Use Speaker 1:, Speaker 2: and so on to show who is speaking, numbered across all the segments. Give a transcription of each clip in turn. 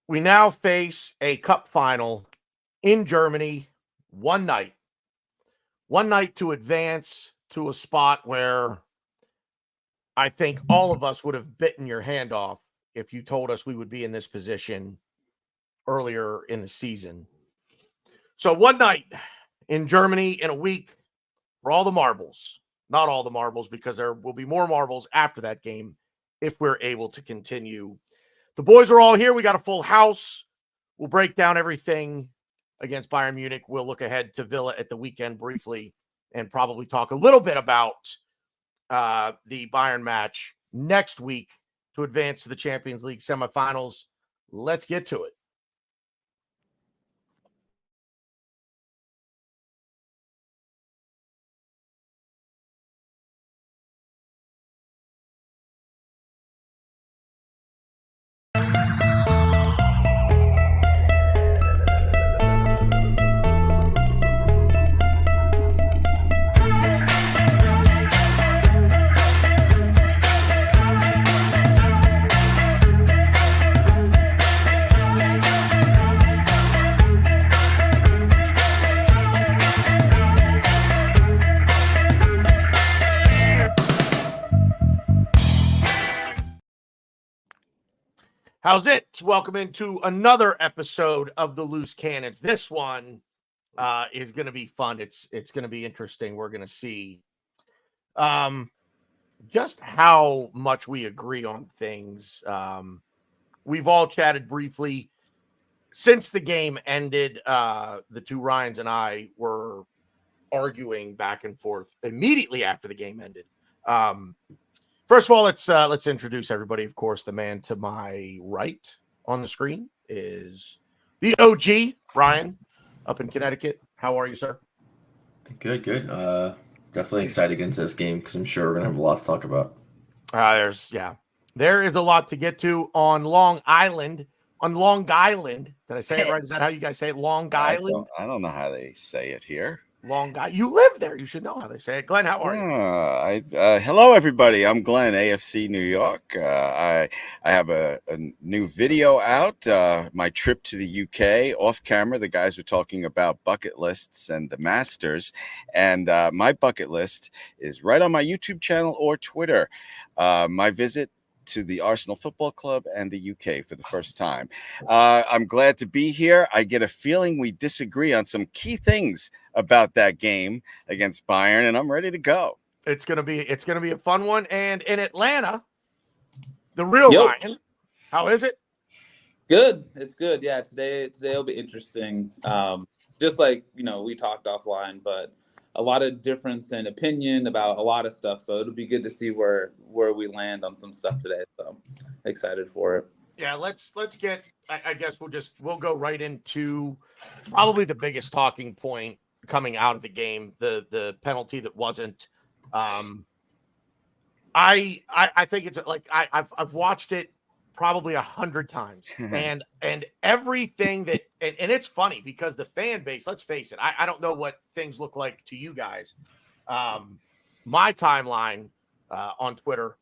Speaker 1: We now face a cup final in Germany, one night. One night to advance to a spot where I think all of us would have bitten your hand off if you told us we would be in this position earlier in the season. So one night in Germany in a week for all the marbles. Not all the marbles, because there will be more marbles after that game if we're able to continue. The boys are all here. We got a full house. We'll break down everything against Bayern Munich. We'll look ahead to Villa at the weekend briefly and probably talk a little bit about the Bayern match next week to advance to the Champions League semifinals. Let's get to it. How's it? Welcome into another episode of the Loose Cannons. This one is going to be fun. It's going to be interesting. We're going to see just how much we agree on things. We've all chatted briefly since the game ended. The two Ryans and I were arguing back and forth immediately after the game ended. First of all, let's introduce everybody. Of course, the man to my right on the screen is the OG, Ryan, up in Connecticut. How are you, sir?
Speaker 2: Good. Definitely excited to get into this game because I'm sure we're gonna have a lot to talk about.
Speaker 1: There is a lot to get to on Long Island. On Long Island, did I say it right? Is that how you guys say it? Long Island.
Speaker 3: I don't know how they say it here.
Speaker 1: Long Island. You live there. You should know how they say it. Glenn, how are you?
Speaker 3: Hello, everybody. I'm Glenn, AFC New York. I have a new video out, my trip to the UK. Off camera, the guys were talking about bucket lists and the Masters. And my bucket list is right on my YouTube channel or Twitter. My visit to the Arsenal Football Club and the UK for the first time. I'm glad to be here. I get a feeling we disagree on some key things about that game against Bayern, and I'm ready to go.
Speaker 1: It's gonna be a fun one. And in Atlanta, the real Ryan, how is it?
Speaker 4: Good. It's good. Yeah, today will be interesting. Just like we talked offline, but a lot of difference in opinion about a lot of stuff. So it'll be good to see where we land on some stuff today. So excited for it.
Speaker 1: Yeah, let's get. I guess we'll go right into probably the biggest talking point coming out of the game, the penalty that wasn't. I think it's like I've watched it probably 100 times, and everything that and it's funny because the fan base, let's face it, I don't know what things look like to you guys. My timeline on Twitter,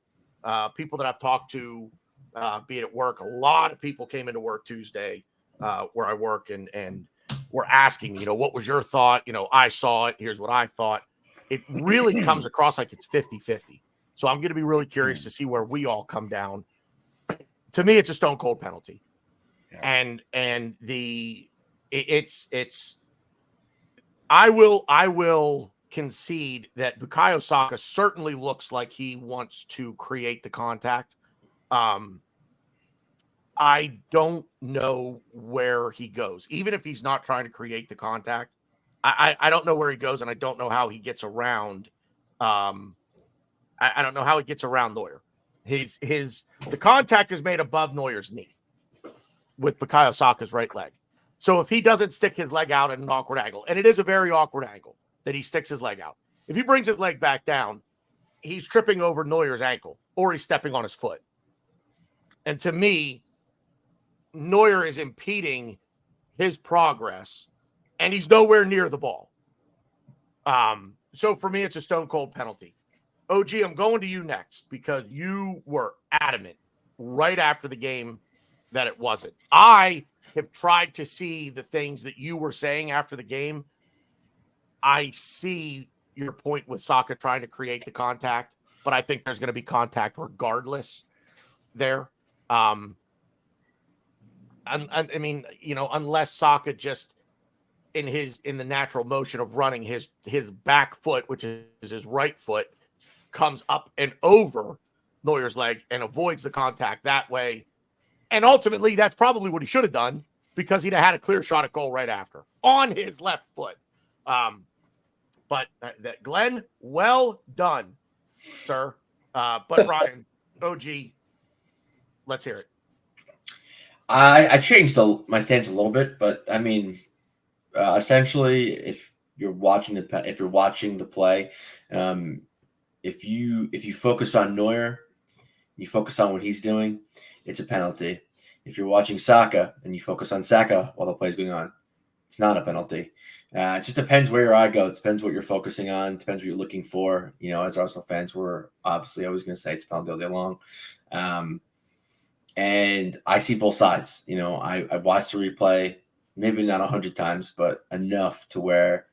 Speaker 1: people that I've talked to, be it at work, a lot of people came into work Tuesday where I work and were asking, what was your thought? I saw it. Here's what I thought. It really comes across like it's 50-50. So I'm going to be really curious to see where we all come down. To me, it's a stone cold penalty. Yeah. And I will concede that Bukayo Saka certainly looks like he wants to create the contact. I don't know where he goes. Even if he's not trying to create the contact, I don't know where he goes, and I don't know how he gets around. I don't know how he gets around Neuer. The contact is made above Neuer's knee with Bukayo Saka's right leg. So if he doesn't stick his leg out at an awkward angle, and it is a very awkward angle that he sticks his leg out, if he brings his leg back down, he's tripping over Neuer's ankle or he's stepping on his foot. And to me, Neuer is impeding his progress, and he's nowhere near the ball. So for me, it's a stone cold penalty. OG, I'm going to you next because you were adamant right after the game that it wasn't. I have tried to see the things that you were saying after the game. I see your point with Saka trying to create the contact, but I think there's going to be contact regardless there. I mean, unless Saka just in the natural motion of running his back foot, which is his right foot, comes up and over Neuer's leg and avoids the contact that way. And ultimately, that's probably what he should have done, because he'd have had a clear shot at goal right after on his left foot. But Glenn, well done, sir. But Ryan, OG, let's hear it.
Speaker 2: I changed my stance a little bit, but I mean, essentially, if you're watching the play, if you focus on Neuer, you focus on what he's doing, it's a penalty. If you're watching Saka and you focus on Saka while the play's going on, it's not a penalty. It just depends where your eye goes. It depends what you're focusing on. It depends what you're looking for. As Arsenal fans, we're obviously always going to say it's a penalty all day long. And I see both sides. I've watched the replay, maybe not 100 times, but enough to where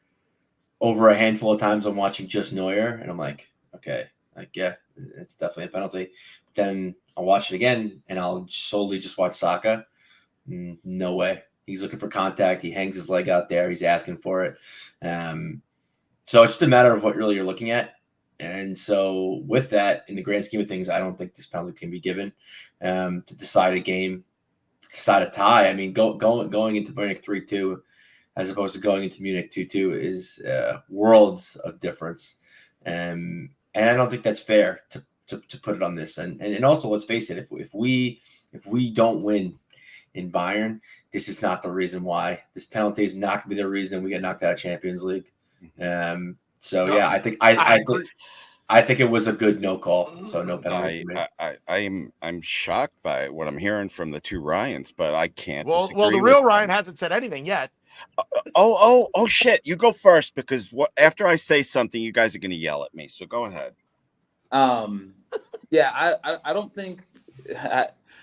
Speaker 2: over a handful of times I'm watching just Neuer, and I'm like, okay, yeah, it's definitely a penalty. Then I'll watch it again, and I'll solely just watch Saka. No way. He's looking for contact. He hangs his leg out there. He's asking for it. So it's just a matter of what really you're looking at. And so with that, in the grand scheme of things, I don't think this penalty can be given to decide a game, to decide a tie. I mean, going into Munich 3-2 as opposed to going into Munich 2-2 is worlds of difference. And I don't think that's fair to put it on this. And also, let's face it, if we don't win in Bayern, this is not the reason why. This penalty is not going to be the reason we get knocked out of Champions League. So no, yeah, I think it was a good no call. So no penalty for me.
Speaker 3: I'm shocked by what I'm hearing from the two Ryans, but I can't.
Speaker 1: Well, the real Ryan hasn't said anything yet.
Speaker 3: Oh shit! You go first, because after I say something, you guys are going to yell at me. So go ahead.
Speaker 4: Yeah, I don't think.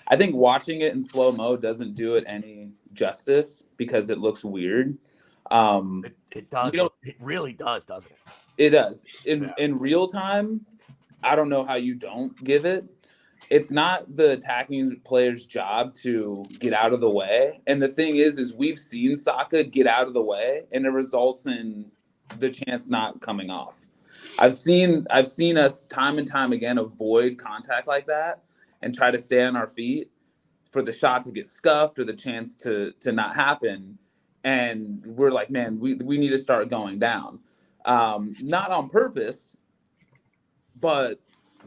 Speaker 4: I think watching it in slow mo doesn't do it any justice because it looks weird.
Speaker 1: It does. It really does, doesn't it?
Speaker 4: It does. In real time, I don't know how you don't give it. It's not the attacking player's job to get out of the way. And the thing is we've seen Saka get out of the way, and it results in the chance not coming off. I've seen us time and time again avoid contact like that and try to stay on our feet for the shot to get scuffed or the chance to not happen. And we're like, man, we need to start going down. Not on purpose, but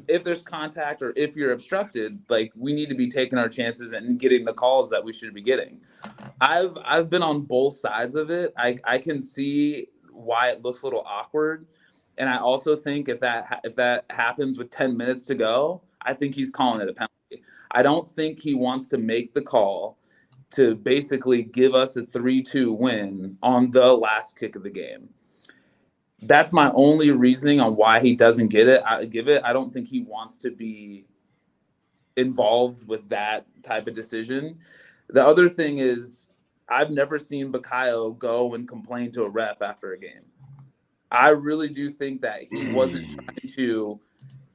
Speaker 4: if there's contact or if you're obstructed, like, we need to be taking our chances and getting the calls that we should be getting. I've been on both sides of it. I can see why it looks a little awkward. And I also think if that happens with 10 minutes to go, I think he's calling it a penalty. I don't think he wants to make the call to basically give us a 3-2 win on the last kick of the game. That's my only reasoning on why he doesn't give it. I don't think he wants to be involved with that type of decision. The other thing is, I've never seen Bukayo go and complain to a ref after a game. I really do think that he wasn't trying to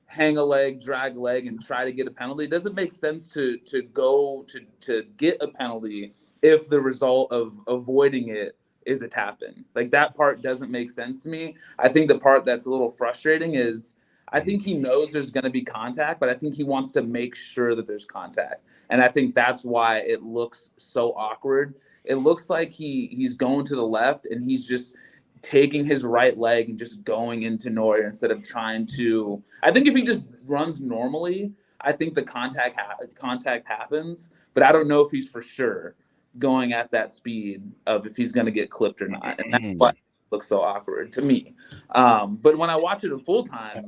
Speaker 4: hang a leg, drag a leg, and try to get a penalty. It doesn't make sense to go to get a penalty if the result of avoiding it is a tap-in. Like, that part doesn't make sense to me. I think the part that's a little frustrating is I think he knows there's going to be contact, but I think he wants to make sure that there's contact. And I think that's why it looks so awkward. It looks like he's going to the left and he's just taking his right leg and just going into Neuer instead of trying to. I think if he just runs normally, I think the contact happens, but I don't know if he's for sure going at that speed of if he's going to get clipped or not. And that's why it looks so awkward to me. But when I watch it in full time,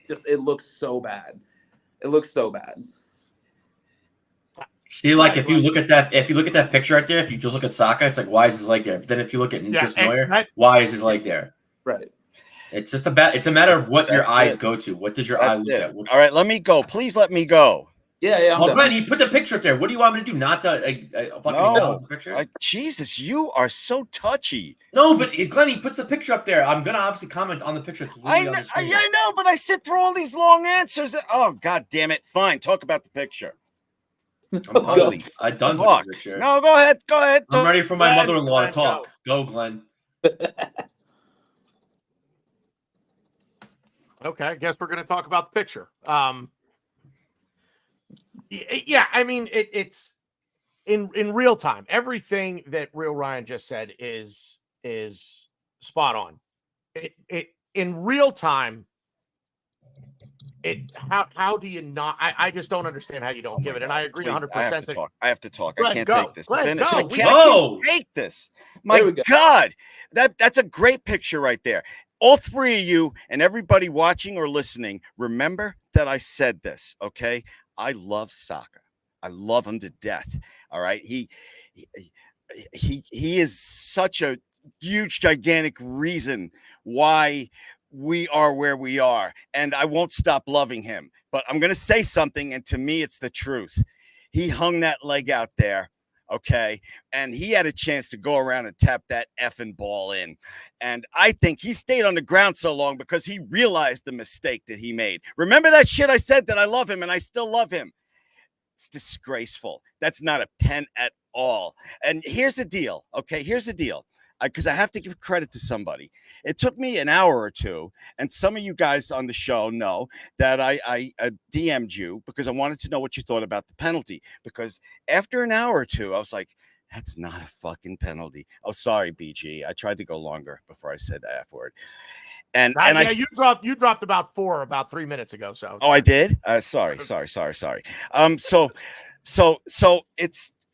Speaker 4: it looks so bad. It looks so bad.
Speaker 2: See, like, if you look at that picture right there, if you just look at Saka, it's like, why is his leg there? But then if you look at just Neuer, why is his leg there?
Speaker 4: Right.
Speaker 2: It's a matter of what your eyes go to. What does your eye look at?
Speaker 3: All right, let me go. Please let me go.
Speaker 4: Yeah, I'm
Speaker 2: Well,
Speaker 4: done.
Speaker 2: Glenn, he put the picture up there. What do you want me to do? Not to fucking acknowledge the picture?
Speaker 3: Jesus, you are so touchy.
Speaker 2: No, but Glenn, he puts the picture up there. I'm gonna obviously comment on the picture. It's
Speaker 3: I
Speaker 2: literally on
Speaker 3: know,
Speaker 2: the screen.
Speaker 3: I know, but I sit through all these long answers. Oh, God damn it. Fine, talk about the picture.
Speaker 2: I'm done. I'm done with the picture.
Speaker 3: No, go ahead.
Speaker 2: I'm ready for my mother-in-law to talk. Go, Glenn.
Speaker 1: Okay, I guess we're going to talk about the picture. Yeah, I mean, it's in real time. Everything that Real Ryan just said is spot on. It in real time. How do you not? I just don't understand how you don't give it. And I agree 100%.
Speaker 3: I have to talk.
Speaker 1: Glenn,
Speaker 3: I can't
Speaker 1: go.
Speaker 3: take this.
Speaker 1: Glenn, go.
Speaker 3: I can't take this. My God, that's a great picture right there. All three of you and everybody watching or listening, remember that I said this, okay? I love Saka. I love him to death. All right. He is such a huge, gigantic reason why we are where we are. And I won't stop loving him. But I'm going to say something, and to me, it's the truth. He hung that leg out there. Okay. And he had a chance to go around and tap that effing ball in. And I think he stayed on the ground so long because he realized the mistake that he made. Remember that shit I said that I love him and I still love him. It's disgraceful. That's not a pen at all. And here's the deal. Okay. Here's the deal. Because I have to give credit to somebody. It took me an hour or two, and some of you guys on the show know that I DM'd you because I wanted to know what you thought about the penalty. Because after an hour or two, I was like, that's not a fucking penalty. Oh, sorry, BG. I tried to go longer before I said the F word. And
Speaker 1: you dropped about 3 minutes ago. So
Speaker 3: I did. Sorry. So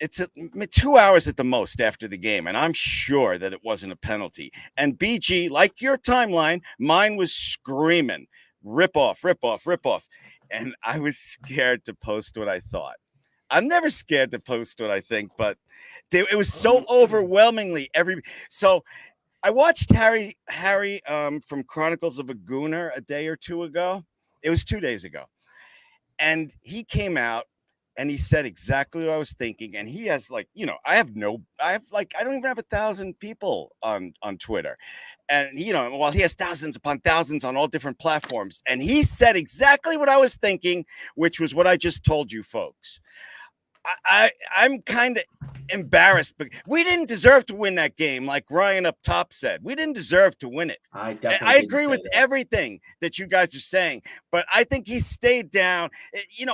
Speaker 3: it's 2 hours at the most after the game, and I'm sure that it wasn't a penalty. And BG, like your timeline, mine was screaming, rip off. And I was scared to post what I thought. I'm never scared to post what I think, but it was so overwhelmingly So I watched Harry from Chronicles of a Gooner a day or two ago. It was 2 days ago. And he came out and he said exactly what I was thinking. And he has I don't even have 1,000 people on Twitter. And, he has thousands upon thousands on all different platforms. And he said exactly what I was thinking, which was what I just told you folks. I'm kind of embarrassed, but we didn't deserve to win that game. Like Ryan up top said, we didn't deserve to win it. I agree with everything that you guys are saying, but I think he stayed down.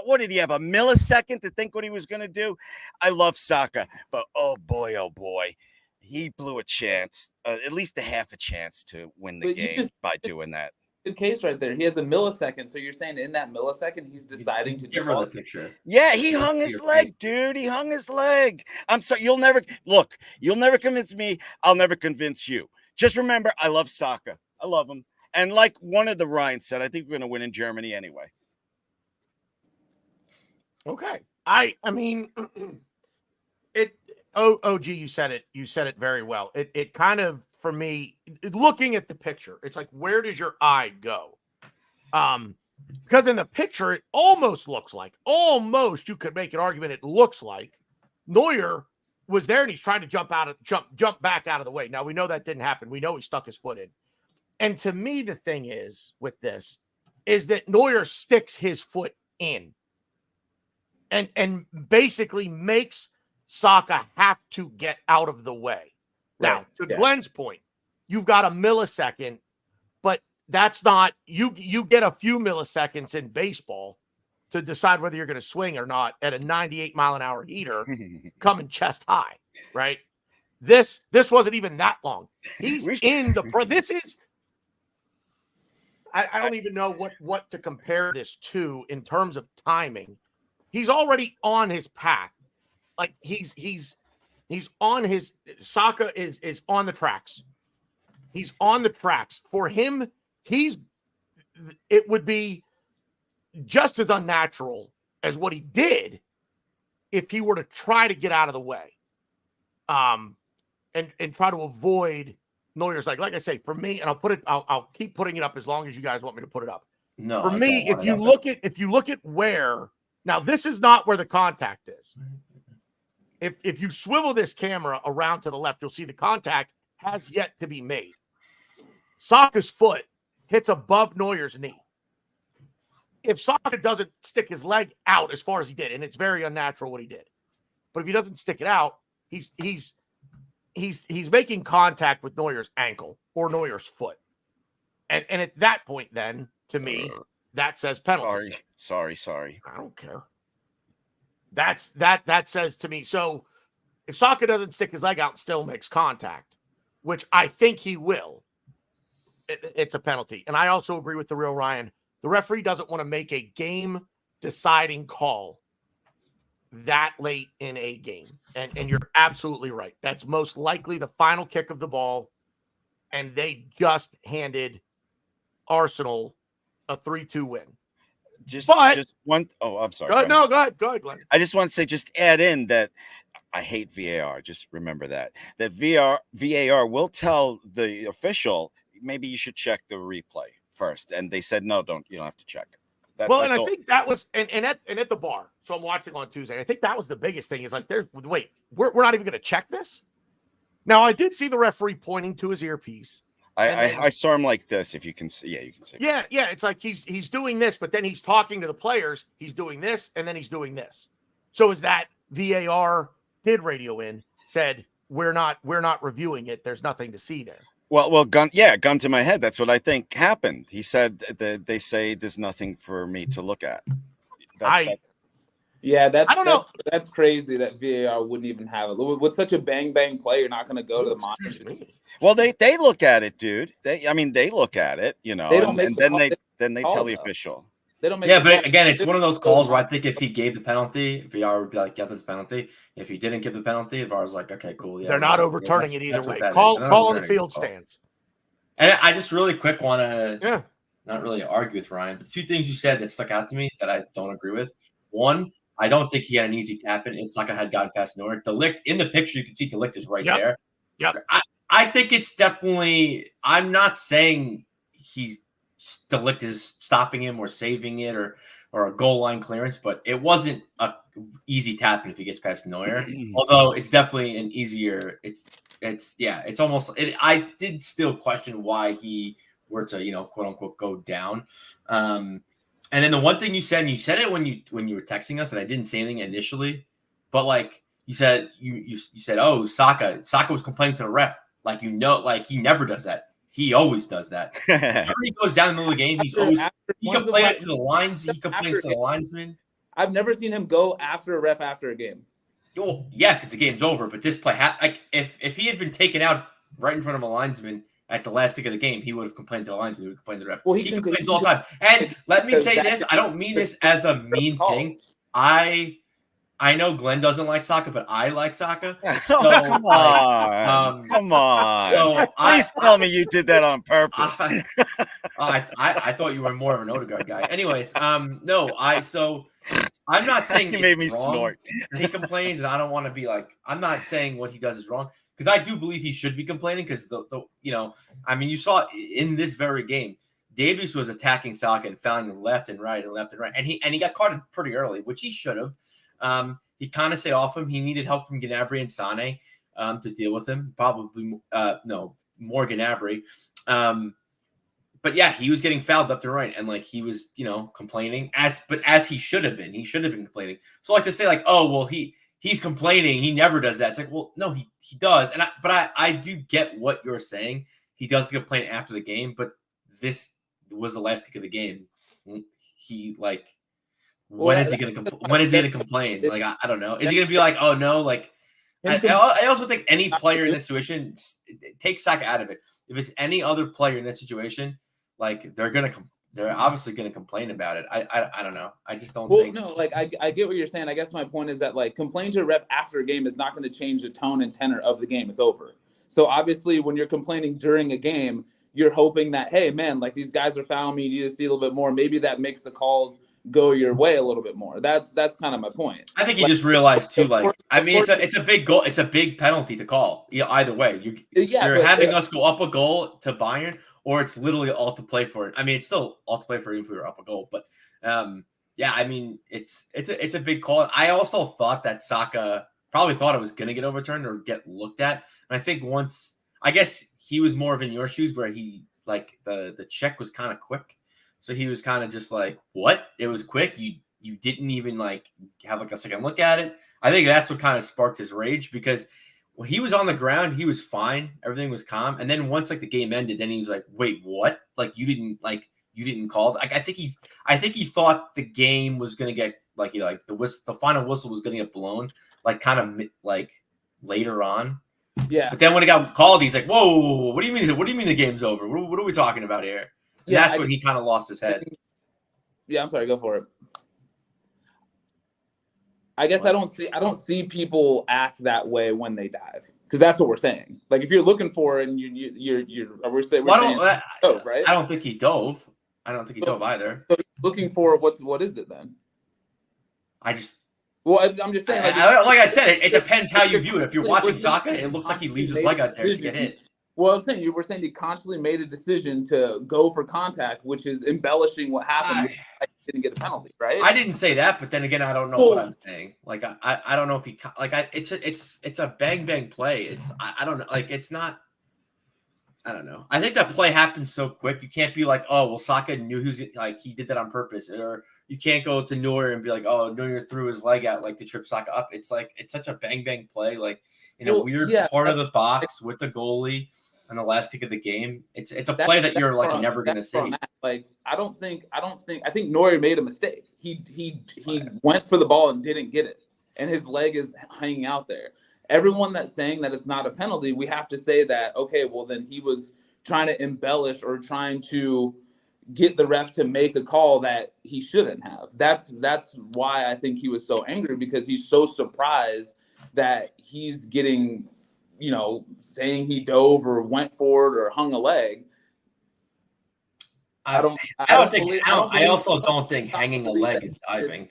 Speaker 3: What did he have, a millisecond to think what he was going to do? I love Saka, but oh boy, he blew a chance, at least a half a chance to win the game by doing that.
Speaker 4: Good case right there. He has a millisecond. So you're saying in that millisecond, he's deciding to
Speaker 2: give her the picture.
Speaker 3: Yeah, he hung his leg, dude. He hung his leg. I'm sorry. You'll never convince me. I'll never convince you. Just remember, I love Saka. I love him. And like one of the Ryan said, I think we're going to win in Germany anyway.
Speaker 1: Okay. I mean, OG, you said it. You said it very well. It kind of, for me, looking at the picture, it's like, where does your eye go? Because in the picture, it almost you could make an argument. It looks like Neuer was there and he's trying to jump back out of the way. Now we know that didn't happen. We know he stuck his foot in. And to me, the thing is with this is that Neuer sticks his foot in and basically makes Saka have to get out of the way. Now, to Glenn's point, you've got a millisecond, but that's not you get a few milliseconds in baseball to decide whether you're going to swing or not at a 98-mile-an-hour heater coming chest high, right? This wasn't even that long. He's in the this is I don't even know what to compare this to in terms of timing. He's already on his path. Like he's on his Saka is on the tracks. He's on the tracks. For him, it would be just as unnatural as what he did if he were to try to get out of the way. And try to avoid Neuer's like I say, for me, and I'll keep putting it up as long as you guys want me to put it up.
Speaker 2: No.
Speaker 1: For me, if you look at where Now, this is not where the contact is. If you swivel this camera around to the left, you'll see the contact has yet to be made. Saka's foot hits above Neuer's knee. If Saka doesn't stick his leg out as far as he did, and it's very unnatural what he did, but if he doesn't stick it out, he's making contact with Neuer's ankle or Neuer's foot. And at that point, then, to me, that says penalty.
Speaker 3: Sorry.
Speaker 1: I don't care. That says to me. So if Saka doesn't stick his leg out and still makes contact, which I think he will, it's a penalty. And I also agree with the real Ryan. The referee doesn't want to make a game-deciding call that late in a game. And you're absolutely right. That's most likely the final kick of the ball. And they just handed Arsenal a 3-2 win.
Speaker 3: Just one. Oh, I'm sorry.
Speaker 1: Go ahead, Glenn.
Speaker 3: I just want to say, just add in that I hate VAR. Just remember that VAR will tell the official, maybe you should check the replay first. And they said, no, you don't have to check it.
Speaker 1: I think that was, and at the bar. So I'm watching on Tuesday. I think that was the biggest thing is like, we're not even going to check this. Now I did see the referee pointing to his earpiece.
Speaker 3: I saw him like this. If you can see, you can see.
Speaker 1: Yeah. It's like he's doing this, but then he's talking to the players. He's doing this, and then he's doing this. So is that VAR did radio in, said we're not reviewing it. There's nothing to see there.
Speaker 3: Well, gun to my head. That's what I think happened. He said that they say there's nothing for me to look at.
Speaker 1: I don't know.
Speaker 4: That's crazy that VAR wouldn't even have it. With such a bang play, you're not going to go to the monitor.
Speaker 3: Well, they look at it, dude. They look at it, you know.
Speaker 4: They don't make
Speaker 3: then they tell the official.
Speaker 4: They don't make.
Speaker 2: Yeah, but again, it's one of those calls where I think if he gave the penalty, VAR would be like, "Yes, it's penalty." If he didn't give the penalty, VAR's like, "Okay, cool." Yeah,
Speaker 1: they're not overturning it either way.
Speaker 2: Call
Speaker 1: on the field stands.
Speaker 2: And I just really quick want to not really argue with Ryan, but 2 things you said that stuck out to me that I don't agree with. One, I don't think he had an easy tap in if Saka had gotten past Neuer. De Ligt, in the picture, you can see De Ligt is right there.
Speaker 1: Yep.
Speaker 2: I think it's definitely – I'm not saying De Ligt is stopping him or saving it or a goal line clearance, but it wasn't a easy tap in if he gets past Neuer. Although it's definitely an easier – it's almost – I did still question why he were to, quote unquote, go down. And then the one thing you said, and you said it when you were texting us, and I didn't say anything initially, but like you said, you said, oh, Saka was complaining to the ref, like he never does that. He always does that. Whenever he goes down in the middle of the game, he complains to the lines. He complains to the linesman.
Speaker 4: I've never seen him go after a ref after a game.
Speaker 2: Well, yeah, because the game's over. But this play, if he had been taken out right in front of a linesman at the last kick of the game, he would have complained to the linesman. He would have complained to the ref. Well, he complains all the time. And let me say this: I don't mean this as a mean thing. I know Glenn doesn't like Saka, but I like Saka. So,
Speaker 3: come on. So please tell me you did that on purpose.
Speaker 2: I thought you were more of an Odegaard guy. Anyways, no, so I'm not saying
Speaker 3: he made me snort.
Speaker 2: He complains, and I don't want to be like, I'm not saying what he does is wrong, because I do believe he should be complaining, because you saw in this very game, Davies was attacking Saka and fouling him left and right, and he got carded pretty early, which he should have. He kind of stayed off him. He needed help from Gnabry and Sane to deal with him. Probably more Gnabry. But yeah, he was getting fouled left and right, and he was complaining as he should have been. He should have been complaining. So to say oh well he's complaining, he never does that. It's like, well, no, he does. But I do get what you're saying. He does complain after the game, but this was the last kick of the game. When is he going to complain? I don't know. Is he going to be like, oh no, I also think any player in this situation, take Saka out of it. If it's any other player in that situation, they're obviously going to complain about it. I don't know. I just don't think.
Speaker 4: No, I get what you're saying. I guess my point is that complaining to a ref after a game is not going to change the tone and tenor of the game. It's over. So obviously when you're complaining during a game, you're hoping that, hey man, these guys are fouling me. You need to see a little bit more. Maybe that makes the calls go your way a little bit more. That's kind of my point.
Speaker 2: I think you just realized too, it's a big goal. It's a big penalty to call. Either way, you're having us go up a goal to Bayern, or it's literally all to play for it. I mean, it's still all to play for it if we were up a goal, but yeah, I mean, it's a big call. I also thought that Saka probably thought it was going to get overturned or get looked at. And I think once, I guess he was more of in your shoes where he, like, the check was kind of quick. So he was kind of just like, what? It was quick. You didn't even, like, have, like, a second look at it. I think that's what kind of sparked his rage, because when he was on the ground, he was fine. Everything was calm. And then once, like, the game ended, then he was like, wait, what? Like, you didn't call. Like, I think he thought the game was gonna get, like, the final whistle was gonna get blown, like, kind of like later on.
Speaker 4: Yeah.
Speaker 2: But then when it got called, he's like, whoa, what do you mean? What do you mean the game's over? What are we talking about here? And
Speaker 4: Yeah,
Speaker 2: that's when he kind of lost his head.
Speaker 4: Yeah, I'm sorry. Go for it. I guess I don't see people act that way when they dive, because that's what we're saying. Like, if you're looking for it and we're saying dove, right?
Speaker 2: I don't think he dove. I don't think he dove either.
Speaker 4: So looking for what is it then? I'm just saying.
Speaker 2: Like I said, it depends how you view it. If you're watching Saka, it looks like he leaves his leg out there to get hit.
Speaker 4: Well, I'm saying we're saying he consciously made a decision to go for contact, which is embellishing what happened. Which didn't get a penalty, right?
Speaker 2: I didn't say that, but then again, I don't know what I'm saying. Like, I don't know if he it's a bang play. I don't know. Like, it's not. I don't know. I think that play happened so quick. You can't be like, oh, well, Saka knew he did that on purpose, or you can't go to Neuer and be like, oh, Neuer threw his leg out like to trip Saka up. It's like, it's such a bang play, like in a weird part of the box with the goalie on the last kick of the game. It's a play that you're like never gonna see.
Speaker 4: Like, I think Neuer made a mistake. He went for the ball and didn't get it, and his leg is hanging out there. Everyone that's saying that it's not a penalty, we have to say that, okay, well, then he was trying to embellish or trying to get the ref to make a call that he shouldn't have. That's why I think he was so angry, because he's so surprised that he's getting, saying he dove or went for it or hung a leg.
Speaker 2: I also don't think hanging a leg is diving.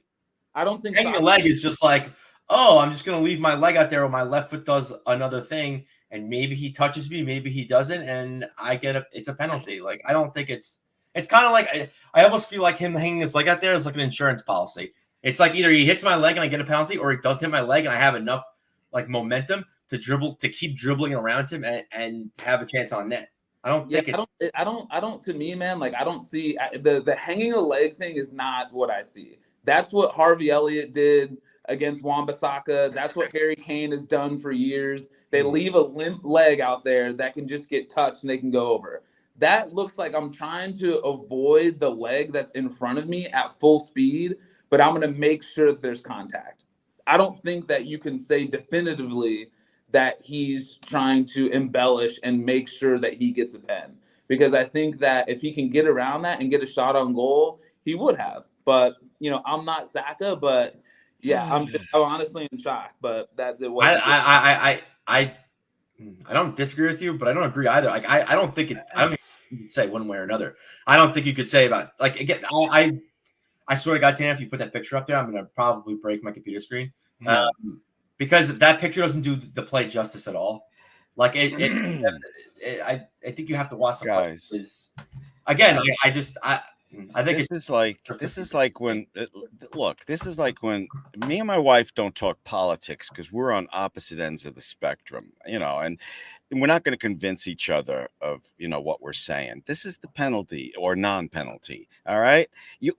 Speaker 4: I don't think
Speaker 2: hanging a leg is just like, oh, I'm just going to leave my leg out there while my left foot does another thing, and maybe he touches me, maybe he doesn't, and it's a penalty. Like, I don't think it's kind of like, I almost feel like him hanging his leg out there is like an insurance policy. It's like either he hits my leg and I get a penalty, or he doesn't hit my leg and I have enough, like, momentum to keep dribbling around him and have a chance on net. I don't think
Speaker 4: to me, man, like, I don't see the hanging a leg thing is not what I see. That's what Harvey Elliott did against Wan-Bissaka. That's what Harry Kane has done for years. They leave a limp leg out there that can just get touched and they can go over. That looks like I'm trying to avoid the leg that's in front of me at full speed, but I'm going to make sure that there's contact. I don't think that you can say definitively that he's trying to embellish and make sure that he gets a pen, because I think that if he can get around that and get a shot on goal, he would have. But, I'm not Saka, but yeah, I'm honestly in shock. But that was
Speaker 2: I don't disagree with you, but I don't agree either. Like, I don't think you could say one way or another. I don't think you could say about, like, again, I swear to God, Tana, if you put that picture up there, I'm gonna probably break my computer screen. Because that picture doesn't do the play justice at all. Like, I think you have to watch the guys. Again, I think
Speaker 3: this is like when me and my wife don't talk politics, because we're on opposite ends of the spectrum, and we're not going to convince each other of, what we're saying. This is the penalty or non-penalty. All right. You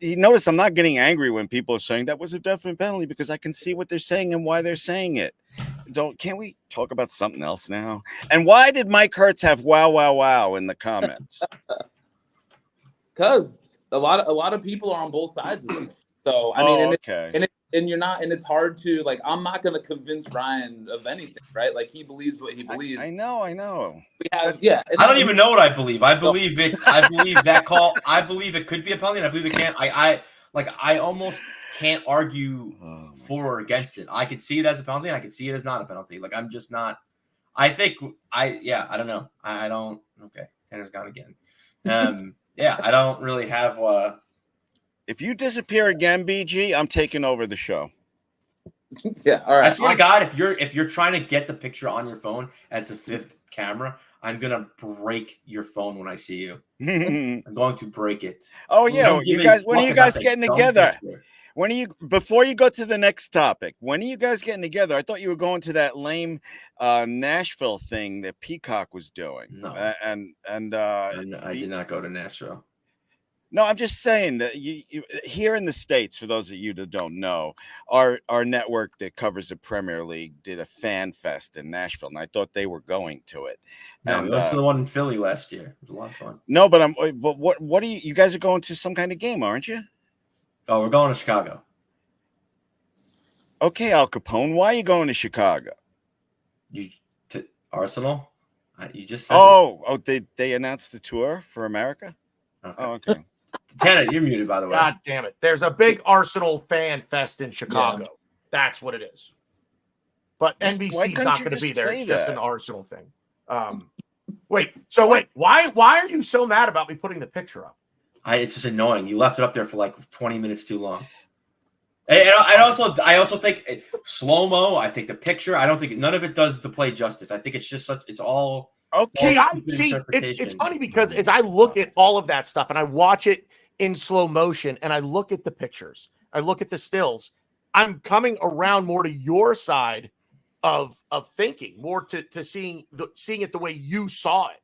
Speaker 3: notice I'm not getting angry when people are saying that was a definite penalty, because I can see what they're saying and why they're saying it. Can't we talk about something else now? And why did Mike Hertz have wow in the comments?
Speaker 4: Because a lot of people are on both sides of this. So and you're not, and it's hard to, like, I'm not going to convince Ryan of anything, right? Like, he believes what he believes.
Speaker 3: I know.
Speaker 4: I
Speaker 2: don't even know what I believe. I believe it. I believe that call. I believe it could be a penalty, and I believe it can't. I almost can't argue for or against it. I could see it as a penalty, and I could see it as not a penalty. Like, I'm just not. I don't know. I don't. Okay, Tanner's gone again. Yeah, I don't really have.
Speaker 3: If you disappear again, BG, I'm taking over the show.
Speaker 4: Yeah, all right.
Speaker 2: I swear to God, if you're trying to get the picture on your phone as the fifth camera, I'm gonna break your phone when I see you. I'm going to break it.
Speaker 3: Oh yeah,
Speaker 2: Don't
Speaker 3: you
Speaker 2: give a
Speaker 3: guys. When are
Speaker 2: fuck
Speaker 3: you
Speaker 2: about
Speaker 3: guys
Speaker 2: that
Speaker 3: getting
Speaker 2: dumb
Speaker 3: together?
Speaker 2: picture.
Speaker 3: When are you? Before you go to the next topic, when are you guys getting together? I thought you were going to that lame Nashville thing that Peacock was doing.
Speaker 2: No. I did not go to Nashville.
Speaker 3: No, I'm just saying that you here in the States, for those of you that don't know, our network that covers the Premier League did a fan fest in Nashville, and I thought they were going to it.
Speaker 2: No,
Speaker 3: and
Speaker 2: we went to the one in Philly last year. It was a lot of fun.
Speaker 3: no, but what are you guys are going to some kind of game, aren't you?
Speaker 2: Oh, we're going to Chicago.
Speaker 3: Okay, Al Capone, why are you going to Chicago?
Speaker 2: You to Arsenal? You just said
Speaker 3: Oh, they announced the tour for America?
Speaker 2: it. Okay.
Speaker 3: Oh, okay.
Speaker 2: Tanner, you're muted, by the way.
Speaker 1: God damn it. There's a big Arsenal fan fest in Chicago. Yeah. That's what it is. But NBC's not going to be there. It's just an Arsenal thing. Wait. Why are you so mad about me putting the picture up?
Speaker 2: It's just annoying. You left it up there for like 20 minutes too long. And I also think slow-mo, I think the picture, I don't think none of it does the play justice. I think it's just it's all
Speaker 1: okay. It's funny because as I look at all of that stuff and I watch it in slow motion and I look at the pictures, I look at the stills, I'm coming around more to your side of thinking, more to seeing it the way you saw it.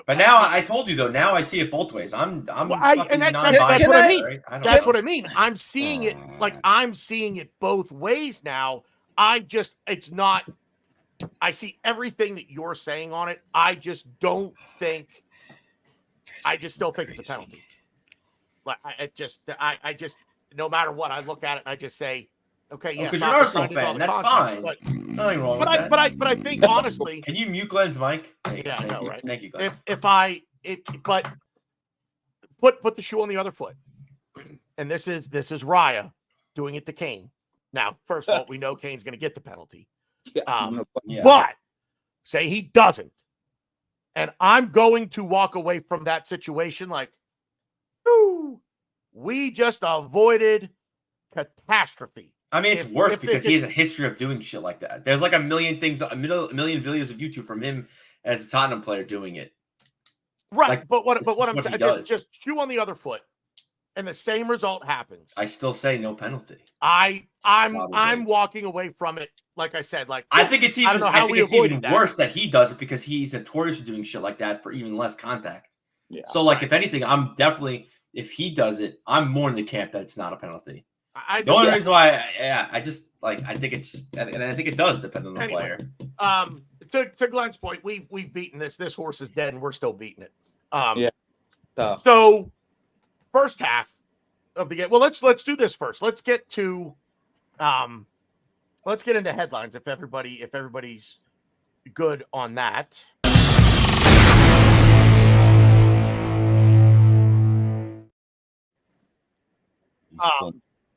Speaker 1: But
Speaker 2: now I told you though. Now I see it both ways. That's what
Speaker 1: I mean. Right? That's what I mean. I'm seeing it I'm seeing it both ways now. It's not. I see everything that you're saying on it. I just still think it's a penalty. Like I just no matter what I look at it and I just say, okay, yes,
Speaker 2: because you're an Arsenal fan. That's fine. Nothing wrong with that.
Speaker 1: But I think honestly,
Speaker 2: can you mute Glenn's mic?
Speaker 1: Yeah, I know, right?
Speaker 2: Thank you, Glenn.
Speaker 1: But put the shoe on the other foot, and this is Raya doing it to Kane. Now, first of all, we know Kane's going to get the penalty, but say he doesn't, and I'm going to walk away from that situation like, ooh, we just avoided catastrophe.
Speaker 2: I mean, it's worse because he has a history of doing shit like that. There's like a million videos of YouTube from him as a Tottenham player doing it.
Speaker 1: Right, like, but what I'm saying, just shoe on the other foot, and the same result happens.
Speaker 2: I still say no penalty.
Speaker 1: I'm walking away from it. Like I said, like
Speaker 2: I think it's even worse that he does it because he's notorious for doing shit like that for even less contact. Yeah. So like, if anything, if he does it, I'm more in the camp that it's not a penalty. The only reason why, I think it does depend on the player.
Speaker 1: To Glenn's point, we've beaten this. This horse is dead, and we're still beating it. So, first half of the game. Well, let's do this first. Let's get into headlines. If everybody's good on that.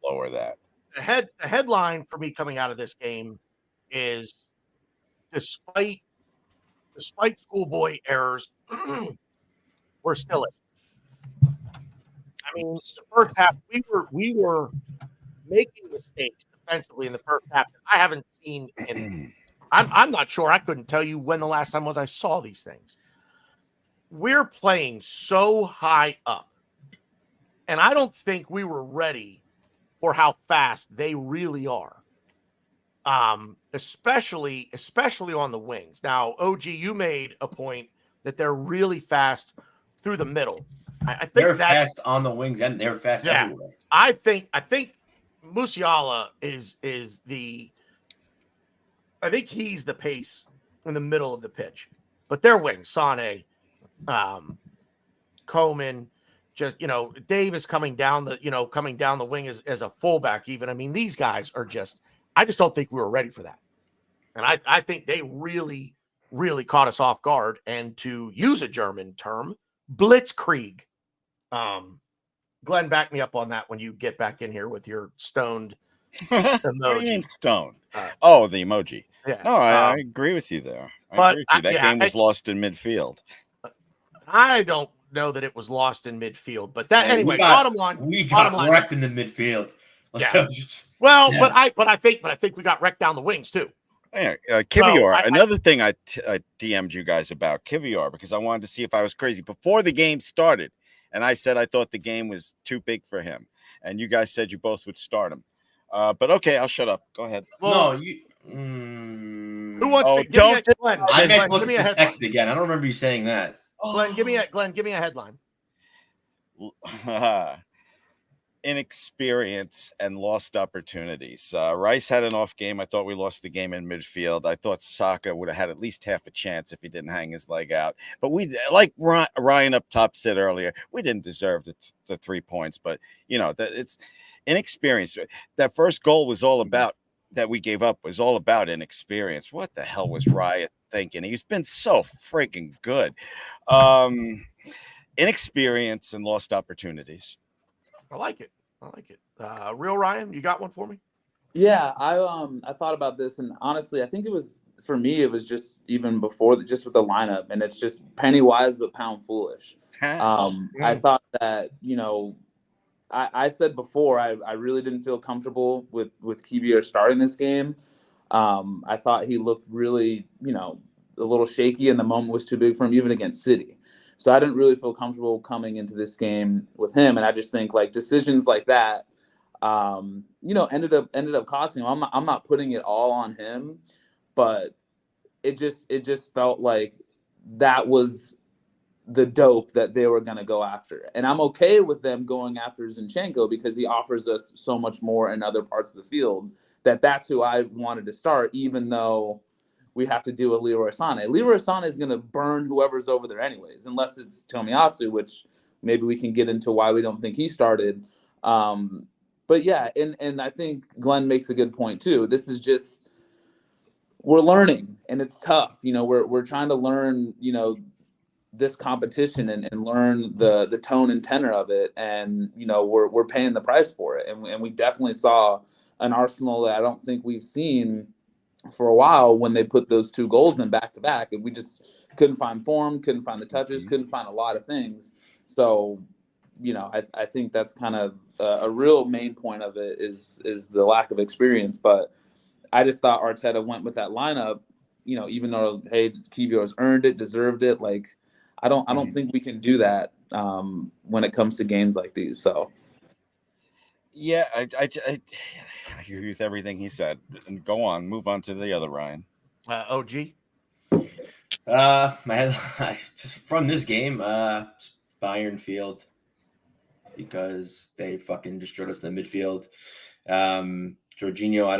Speaker 3: Lower that.
Speaker 1: The headline for me coming out of this game is despite schoolboy errors, we're still in. I mean, the first half we were making mistakes defensively in the first half. I haven't seen in I'm not sure. I couldn't tell you when the last time was I saw these things. We're playing so high up. And I don't think we were ready for how fast they really are. Especially on the wings. Now, OG, you made a point that they're really fast through the middle. I think
Speaker 2: they're fast on the wings and they're fast everywhere.
Speaker 1: I think Musiala is I think he's the pace in the middle of the pitch. But their wings, Sane, Coman, Dave is coming down the wing as a fullback even. I mean, these guys are I just don't think we were ready for that. And I think they really, really caught us off guard. And to use a German term, blitzkrieg. Glenn, back me up on that when you get back in here with your stoned emoji.
Speaker 3: What do you mean stoned? The emoji.
Speaker 1: Yeah.
Speaker 3: No, I agree with you there. I agree with you. That game was lost in midfield.
Speaker 1: I don't know that it was lost in midfield, but bottom line,
Speaker 2: we got wrecked in the midfield.
Speaker 1: But I think we got wrecked down the wings too.
Speaker 3: Yeah,
Speaker 1: So,
Speaker 3: Kivior. Another thing I DM'd you guys about Kivior because I wanted to see if I was crazy before the game started, and I said I thought the game was too big for him, and you guys said you both would start him. But okay, I'll shut up. Go ahead.
Speaker 1: well,
Speaker 2: No, you.
Speaker 1: who wants
Speaker 3: Oh,
Speaker 1: to give me a,
Speaker 3: don't
Speaker 1: Glenn?
Speaker 2: I meant
Speaker 1: Glenn,
Speaker 2: look
Speaker 1: give
Speaker 2: at
Speaker 1: me a
Speaker 2: this
Speaker 1: headline.
Speaker 2: text again. I don't remember you saying that.
Speaker 1: Glenn, give me a headline.
Speaker 3: Inexperience and lost opportunities. Rice had an off game. I thought we lost the game in midfield. I thought Saka would have had at least half a chance if he didn't hang his leg out. But we, like Ryan up top said earlier, we didn't deserve the 3 points. But, you know, that it's inexperience. That first goal was all about that we gave up was all about inexperience. What the hell was Ryan thinking? He's been so freaking good. Inexperience and lost opportunities.
Speaker 1: I like it. Real Ryan, you got one for me?
Speaker 4: Yeah, I thought about this, and honestly, I think it was for me. It was just even before, just with the lineup, and it's just penny wise but pound foolish. I thought that I said before I really didn't feel comfortable with Kivior starting this game. I thought he looked really a little shaky, and the moment was too big for him, even against City. So I didn't really feel comfortable coming into this game with him, and I just think like decisions like that, ended up costing him. I'm not putting it all on him, but it just felt like that was the dope that they were going to go after, and I'm okay with them going after Zinchenko because he offers us so much more in other parts of the field. That's who I wanted to start, even though we have to deal with Leroy Sané. Leroy Sané is going to burn whoever's over there anyways, unless it's Tomiyasu, which maybe we can get into why we don't think he started. But yeah, and I think Glenn makes a good point too. This is just, we're learning, and it's tough. We're trying to learn, this competition and learn the tone and tenor of it. And, we're paying the price for it. And we definitely saw an Arsenal that I don't think we've seen for a while when they put those 2 goals in back to back, and we just couldn't find form, couldn't find the touches, couldn't find a lot of things. So, I think that's kind of a real main point of it is the lack of experience. But I just thought Arteta went with that lineup, even though, hey, Kivior's earned it, deserved it. Like, I don't think we can do that when it comes to games like these. So.
Speaker 3: Yeah, I agree with everything he said. And go on, move on to the other Ryan.
Speaker 1: OG.
Speaker 2: Just from this game, Bayern field, because they fucking destroyed us in the midfield. Jorginho, I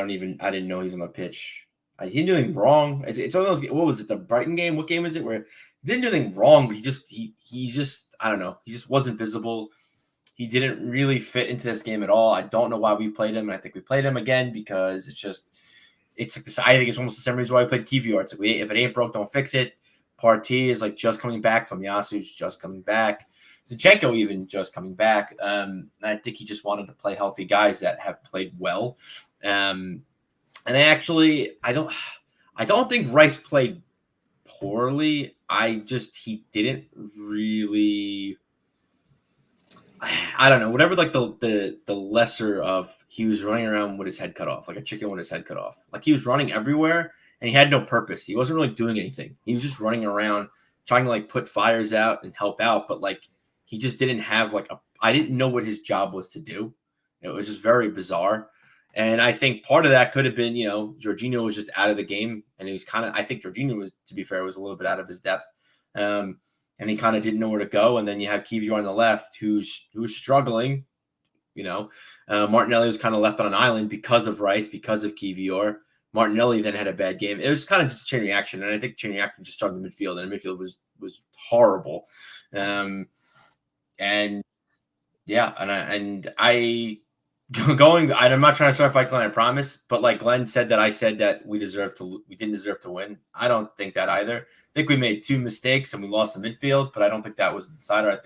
Speaker 2: didn't know he was on the pitch. He didn't do anything wrong. It's one of those. What was it? The Brighton game? What game is it? Where he didn't do anything wrong, but he just I don't know. He just wasn't visible. He didn't really fit into this game at all. I don't know why we played him. And I think we played him again because it's like this. I think it's almost the same reason why we played Kivior. It's like if it ain't broke, don't fix it. Partey is like just coming back. Tomiyasu's just coming back. Zinchenko even just coming back. I think he just wanted to play healthy guys that have played well. And I don't think Rice played poorly. He didn't really. I don't know. Whatever, like the lesser of, he was running around with his head cut off, like a chicken with his head cut off. Like he was running everywhere and he had no purpose. He wasn't really doing anything. He was just running around trying to like put fires out and help out, but like he just didn't have I didn't know what his job was to do. It was just very bizarre. And I think part of that could have been, Jorginho was just out of the game, and he was I think Jorginho was, to be fair, was a little bit out of his depth. And he kind of didn't know where to go. And then you have Kivior on the left, who's struggling. Martinelli was kind of left on an island because of Rice, because of Kivior. Martinelli then had a bad game. It was kind of just a chain reaction, and I think chain reaction just started in the midfield, and the midfield was horrible. I'm not trying to start a fight, Glenn, I promise. But like Glenn said that I said that we didn't deserve to win. I don't think that either. I think we made 2 mistakes and we lost the midfield, but I don't think that was the decider.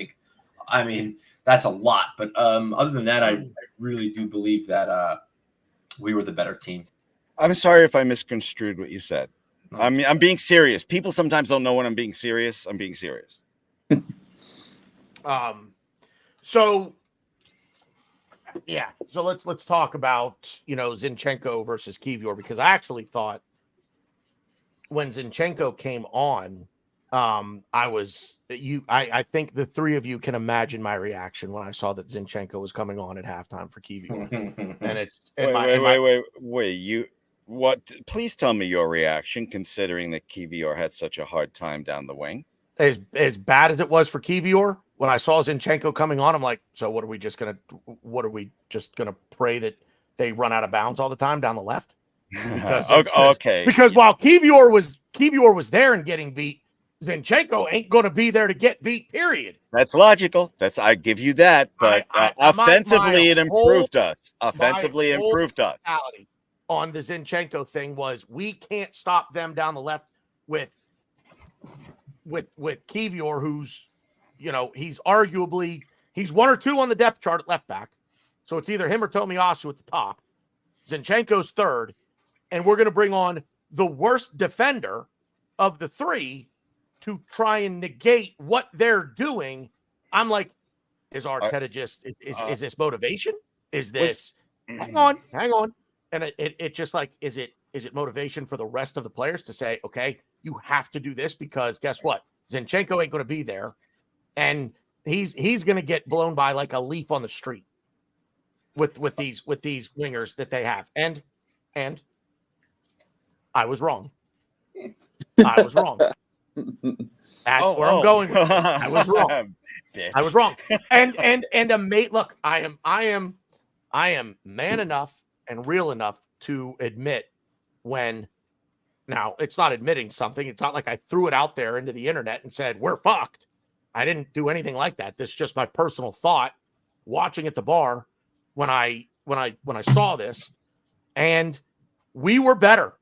Speaker 2: I mean, that's a lot. But other than that, I really do believe that we were the better team.
Speaker 3: I'm sorry if I misconstrued what you said. I'm being serious. People sometimes don't know when I'm being serious. I'm being serious.
Speaker 1: So let's talk about Zinchenko versus Kivior, because I actually thought when Zinchenko came on, I think the three of you can imagine my reaction when I saw that Zinchenko was coming on at halftime for Kiwior. And it's
Speaker 3: wait. What? Please tell me your reaction, considering that Kiwior had such a hard time down the wing.
Speaker 1: As bad as it was for Kiwior, when I saw Zinchenko coming on, I'm like, so what are we just gonna pray that they run out of bounds all the time down the left? Because while Kiwior was there and getting beat, Zinchenko ain't going to be there to get beat, period.
Speaker 3: That's logical. I give you that. But offensively, it improved us. Offensively, improved us.
Speaker 1: On the Zinchenko thing was we can't stop them down the left with Kiwior, who's, he's arguably, he's 1 or 2 on the depth chart at left back. So it's either him or Tomiyasu at the top. Zinchenko's third. And we're going to bring on the worst defender of the three to try and negate what they're doing. I'm like, is Arteta just is this motivation? Is this hang on? And it just like, is it motivation for the rest of the players to say, okay, you have to do this because guess what? Zinchenko ain't going to be there, and he's going to get blown by like a leaf on the street with these wingers that they have. And I was wrong. That's where I'm going with it. I was wrong. I was wrong. And a mate, look, I am man enough and real enough to admit when, now it's not admitting something. It's not like I threw it out there into the internet and said, we're fucked. I didn't do anything like that. This is just my personal thought watching at the bar when I saw this, and we were better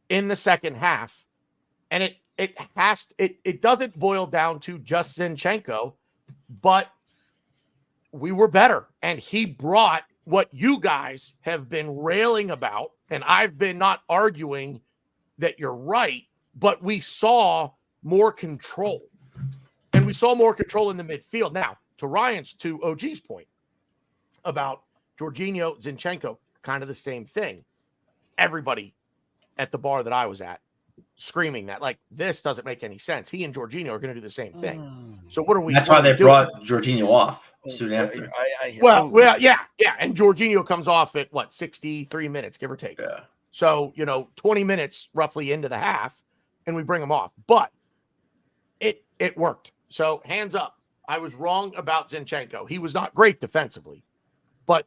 Speaker 1: in the second half. And it doesn't boil down to just Zinchenko, but we were better. And he brought what you guys have been railing about, and I've been not arguing that you're right, but we saw more control. And we saw more control in the midfield. Now, to OG's point about Jorginho, Zinchenko, kind of the same thing. Everybody at the bar that I was at screaming that, like, this doesn't make any sense. He and Jorginho are going to do the same thing. So what are we?
Speaker 2: That's why they brought Jorginho off soon after.
Speaker 1: Yeah. And Jorginho comes off at 63 minutes, give or take.
Speaker 2: Yeah.
Speaker 1: So 20 minutes roughly into the half, and we bring him off. But it worked. So hands up. I was wrong about Zinchenko. He was not great defensively, but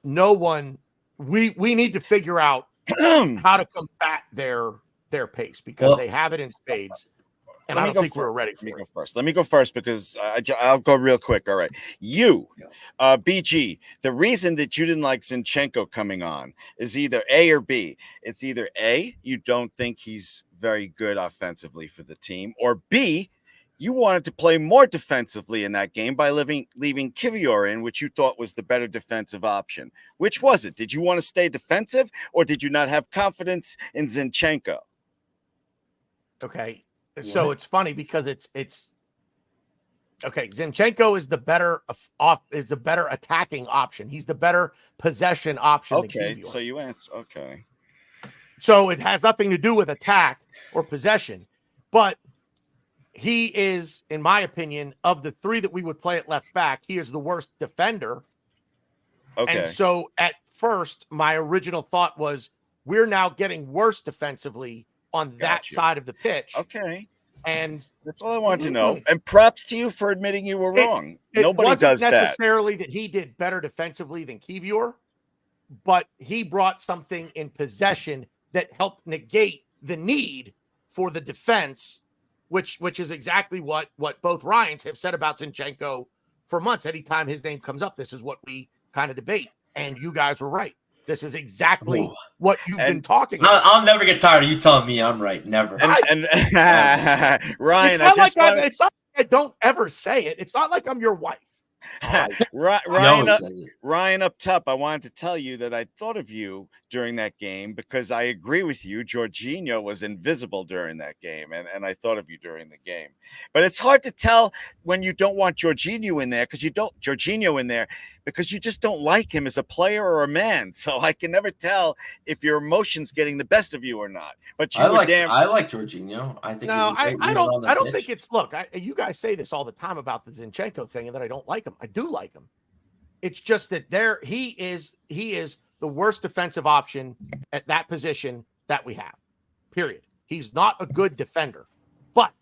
Speaker 1: we need to figure out how to combat their pace because they have it in spades. And I don't think we're ready for it.
Speaker 3: Let me go first because I'll go real quick. All right. BG, the reason that you didn't like Zinchenko coming on is either A or B. It's either A, you don't think he's very good offensively for the team, or B, you wanted to play more defensively in that game by leaving Kiwior in, which you thought was the better defensive option. Which was it? Did you want to stay defensive, or did you not have confidence in Zinchenko?
Speaker 1: Okay, so it's funny because it's okay. Zinchenko is the better attacking option. He's the better possession option.
Speaker 3: Okay, so you answer. Okay,
Speaker 1: so it has nothing to do with attack or possession, but he is, in my opinion, of the three that we would play at left back, he is the worst defender. Okay. And so at first, my original thought was we're now getting worse defensively on that side of the pitch.
Speaker 3: Okay.
Speaker 1: And
Speaker 3: that's all I wanted to know. And props to you for admitting you were wrong. Nobody does that. It wasn't
Speaker 1: necessarily that he did better defensively than Kiwior, but he brought something in possession that helped negate the need for the defense, which is exactly what both Ryans have said about Zinchenko for months. Anytime his name comes up, this is what we kind of debate. And you guys were right. This is exactly what you've been talking about.
Speaker 2: I'll never get tired of you telling me I'm right. Never.
Speaker 3: Ryan,
Speaker 1: it's not like I don't ever say it. It's not like I'm your wife.
Speaker 3: Ryan up top, I wanted to tell you that I thought of you during that game because I agree with you. Jorginho was invisible during that game, and I thought of you during the game. But it's hard to tell when you don't want Jorginho in there because you just don't like him as a player or a man. So I can never tell if your emotions getting the best of you or not. But
Speaker 2: I like Jorginho. I think
Speaker 1: No,
Speaker 2: he's a great
Speaker 1: I
Speaker 2: leader
Speaker 1: don't.
Speaker 2: on the
Speaker 1: I don't
Speaker 2: pitch.
Speaker 1: think it's. Look, you guys say this all the time about the Zinchenko thing, and that I don't like him. I do like him. It's just that he is the worst defensive option at that position that we have. Period. He's not a good defender. But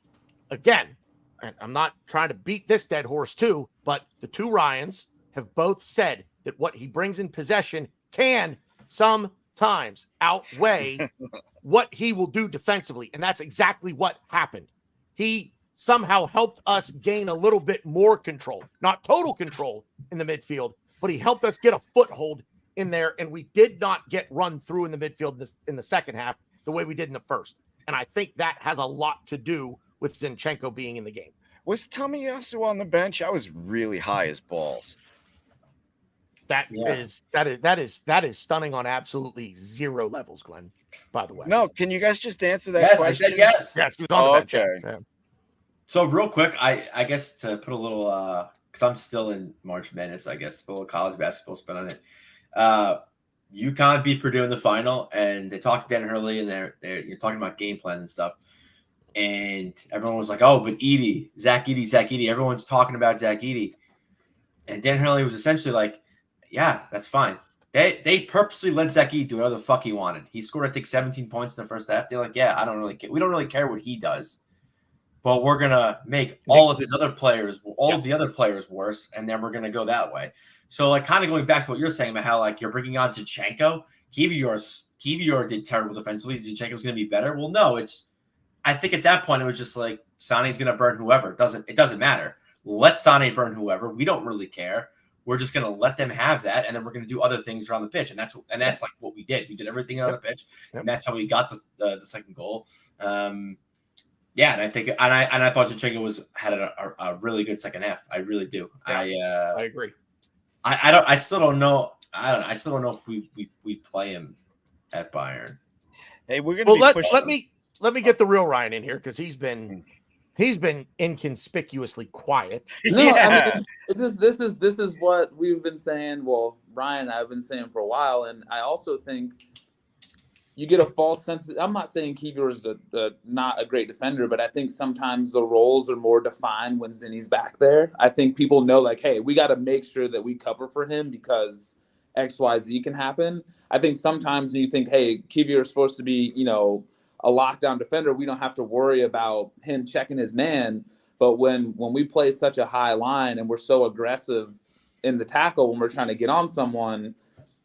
Speaker 1: again, and I'm not trying to beat this dead horse too, but the two Ryans have both said that what he brings in possession can sometimes outweigh what he will do defensively. And that's exactly what happened. He somehow helped us gain a little bit more control, not total control in the midfield, but he helped us get a foothold in there. And we did not get run through in the midfield in the second half the way we did in the first. And I think that has a lot to do with Zinchenko being in the game.
Speaker 3: Was Tomiyasu on the bench? I was really high as balls.
Speaker 1: That is stunning on absolutely zero levels, Glenn, by the way.
Speaker 3: No, can you guys just answer that
Speaker 2: Yes,
Speaker 3: question?
Speaker 2: I said yes.
Speaker 1: Yes, he was on the bench.
Speaker 3: Okay.
Speaker 1: Yeah.
Speaker 2: So real quick, I guess to put a little because I'm still in March Madness, I guess, put a little college basketball spin on it. UConn beat Purdue in the final, and they talked to Dan Hurley, and you're talking about game plans and stuff. And everyone was like, "Oh, but Zach Edey." Everyone's talking about Zach Edey, and Dan Hurley was essentially like, "Yeah, that's fine." They purposely let Zach Edey do whatever the fuck he wanted. He scored, I think, 17 points in the first half. They're like, "Yeah, I don't really care. We don't really care what he does, but we're gonna make all of the other players worse, and then we're gonna go that way." So, like, kind of going back to what you're saying about how, like, you're bringing on Zinchenko. Kivior did terrible defensively. Zinchenko's going to be better. Well, no, I think at that point it was just like Sané's going to burn whoever. It doesn't matter. Let Sané burn whoever. We don't really care. We're just going to let them have that, and then we're going to do other things around the pitch, and that's like what we did. We did everything on the pitch, and that's how we got the second goal. Yeah, and I think and I thought Zinchenko had a really good second half. I really do.
Speaker 1: Yeah, I agree.
Speaker 2: I still don't know. I still don't know if we play him at Bayern.
Speaker 3: Hey, we're gonna
Speaker 1: let me get the real Ryan in here because he's been inconspicuously quiet.
Speaker 4: No, yeah. I mean, this is what we've been saying. Well, Ryan and I have been saying for a while, and I also think you get a false sense. I'm not saying Kivior is not a great defender, but I think sometimes the roles are more defined when Zinni's back there. I think people know, like, hey, we got to make sure that we cover for him because X, Y, Z can happen. I think sometimes when you think, hey, Kivior is supposed to be, a lockdown defender, we don't have to worry about him checking his man. But when we play such a high line and we're so aggressive in the tackle when we're trying to get on someone,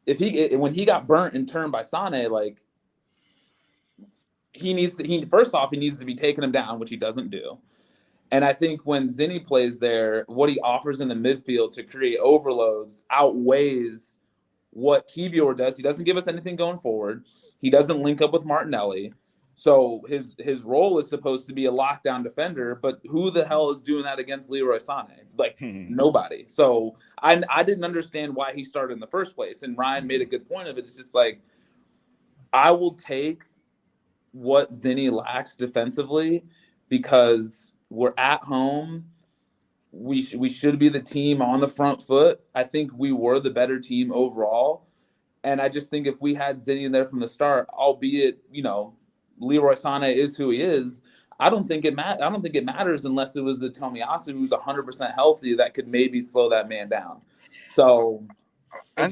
Speaker 4: when he got burnt and turned by Sané, like, he needs to be taking him down, which he doesn't do. And I think when Zinni plays there, what he offers in the midfield to create overloads outweighs what Kivior does. He doesn't give us anything going forward. He doesn't link up with Martinelli. So his role is supposed to be a lockdown defender, but who the hell is doing that against Leroy Sané? Like, nobody. So I didn't understand why he started in the first place. And Ryan made a good point of it. It's just like, I will take what Zinni lacks defensively because we're at home. We should be the team on the front foot. I think we were the better team overall. And I just think if we had Zinni in there from the start, albeit, Leroy Sané is who he is, I don't think it matters unless it was the Tomiyasu who's 100% healthy that could maybe slow that man down. So I'm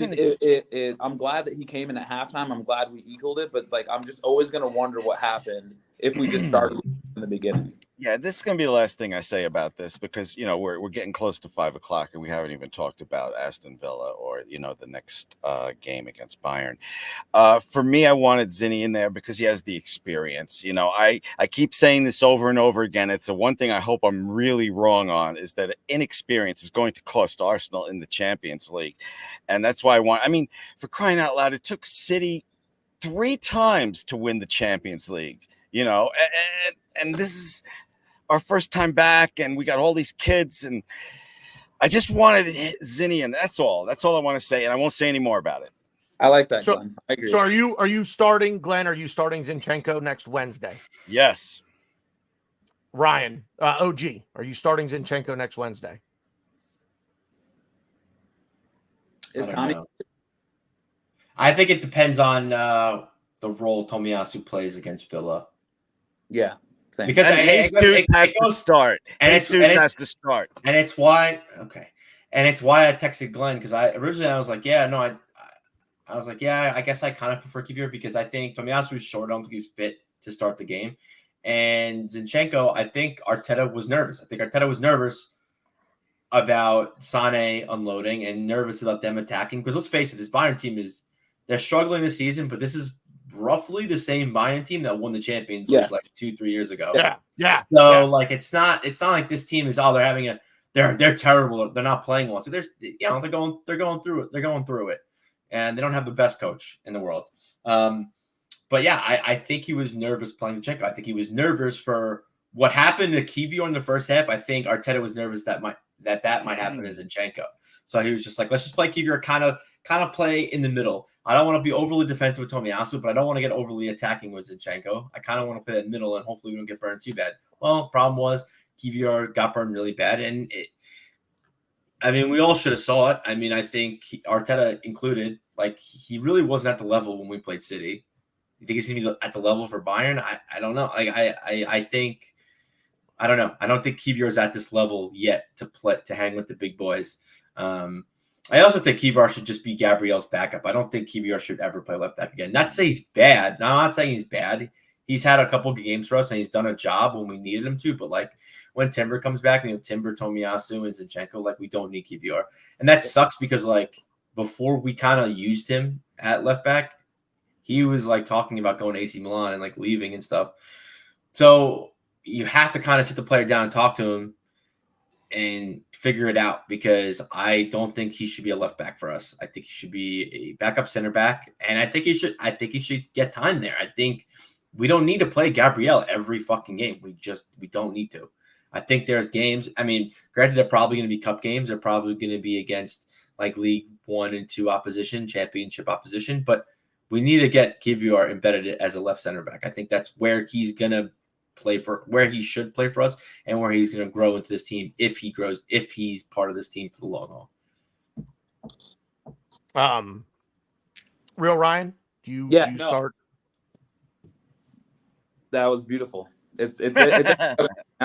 Speaker 4: glad that he came in at halftime. I'm glad we equaled it, but like I'm just always going to wonder what happened if we just started in the beginning.
Speaker 3: Yeah, this is going to be the last thing I say about this because, we're getting close to 5:00 and we haven't even talked about Aston Villa or, the next game against Bayern. For me, I wanted Zinni in there because he has the experience. I keep saying this over and over again. It's the one thing I hope I'm really wrong on is that inexperience is going to cost Arsenal in the Champions League. And that's why for crying out loud, it took City 3 times to win the Champions League, and this is our first time back and we got all these kids and I just wanted Zinni and that's all I want to say. And I won't say any more about it.
Speaker 4: I like that,
Speaker 1: So-
Speaker 4: Glenn. I agree.
Speaker 1: So are you starting, Glenn? Are you starting Zinchenko next Wednesday?
Speaker 3: Yes.
Speaker 1: Ryan, OG, are you starting Zinchenko next Wednesday?
Speaker 4: Is
Speaker 2: I don't
Speaker 4: Tommy?
Speaker 2: know. I think it depends on the role Tomiyasu plays against Villa.
Speaker 4: Yeah, same.
Speaker 2: Because
Speaker 3: And Jesus has to start.
Speaker 2: and
Speaker 3: Jesus has to start.
Speaker 2: And it's why I texted Glenn because I was like, yeah, no, I was like, yeah, I guess I kind of prefer Kivior because I think Tomiyasu was short. I don't think he was fit to start the game. And Zinchenko, I think Arteta was nervous. I think Arteta was nervous about Sané unloading and nervous about them attacking. Because let's face it, this Bayern team they're struggling this season, but this is roughly the same Bayern team that won the Champions League like 2-3 years ago.
Speaker 1: Yeah.
Speaker 2: So like it's not like this team is they're terrible. They're not playing well. So they're going through it, and they don't have the best coach in the world. But yeah, I think he was nervous playing Zinchenko. I think he was nervous for what happened to Kivior in the first half. I think Arteta was nervous that might happen to Zinchenko. So he was just like, let's just play Kivior, kind of play in the middle. I don't want to be overly defensive with Tomiyasu, but I don't want to get overly attacking with Zinchenko. I kind of want to play that middle, and hopefully we don't get burned too bad. Well, problem was Kivior got burned really bad, and we all should have saw it. I mean, I think Arteta included, like, he really wasn't at the level when we played City. You think he's going to be at the level for Bayern? I don't know. Like, I think – I don't know. I don't think Kivior is at this level yet to hang with the big boys. I also think Kivior should just be Gabriel's backup. I don't think Kivior should ever play left back again. Not to say he's bad. No, I'm not saying he's bad. He's had a couple of games for us, and he's done a job when we needed him to. But, like, when Timber comes back, we have Timber, Tomiyasu, and Zinchenko. Like, we don't need Kivior. And that sucks because, like, before we kind of used him at left back, he was, like, talking about going to AC Milan and, like, leaving and stuff. So you have to kind of sit the player down and talk to him and figure it out, because I don't think he should be a left back for us. I think he should be a backup center back, and I think he should get time there. I think we don't need to play Gabriel every fucking game. We don't need to. I think there's games. I mean, granted, they're probably going to be cup games. They're probably going to be against like League 1 and 2 opposition, championship opposition, but we need to get Kivior embedded as a left center back. I think that's where he's going to where he should play for us, and where he's going to grow into this team if he's part of this team for the long
Speaker 1: haul. Real Ryan, do you start?
Speaker 4: That was beautiful. It's I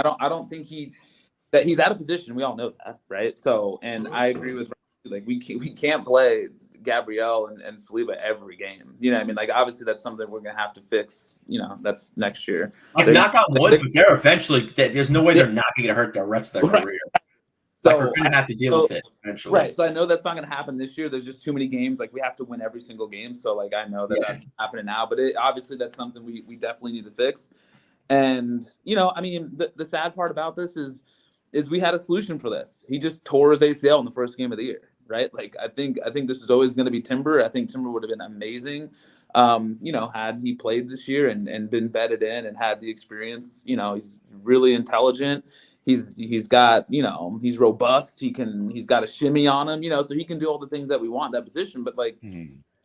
Speaker 4: don't think he's out of position. We all know that, right? So, and I agree with Ryan, like we can't play Gabriel and Saliba every game. You know what I mean? Like, obviously that's something we're gonna have to fix. You know, that's next year.
Speaker 2: Like, knock on wood, but they're eventually. There's no way they're not going to hurt the rest of their career. So like, we're going to have to deal with it eventually.
Speaker 4: Right. So I know that's not going to happen this year. There's just too many games. Like, we have to win every single game. So, like, I know that's happening now. But obviously that's something we definitely need to fix. And, you know, I mean, the sad part about this is we had a solution for this. He just tore his ACL in the first game of the year. Right. Like, I think this is always going to be Timber. I think Timber would have been amazing, you know, had he played this year and been bedded in and had the experience. You know, he's really intelligent. He's got, you know, he's robust. He's got a shimmy on him, you know, so he can do all the things that we want in that position. But like,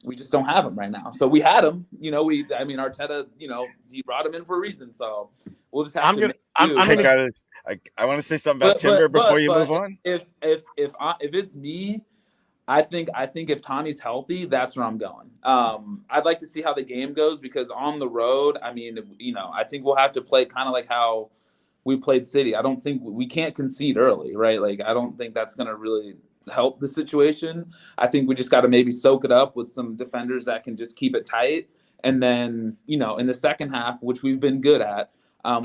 Speaker 4: we just don't have him right now. So we had him, you know, Arteta, you know, he brought him in for a reason. So we'll just have
Speaker 3: I want to say something about Timber before you move on.
Speaker 4: If it's me, I think if Tommy's healthy, that's where I'm going. I'd like to see how the game goes, because on the road, I mean, you know, I think we'll have to play kind of like how we played City. I don't think we can't concede early, right? Like, I don't think that's going to really help the situation. I think we just got to maybe soak it up with some defenders that can just keep it tight. And then, you know, in the second half, which we've been good at,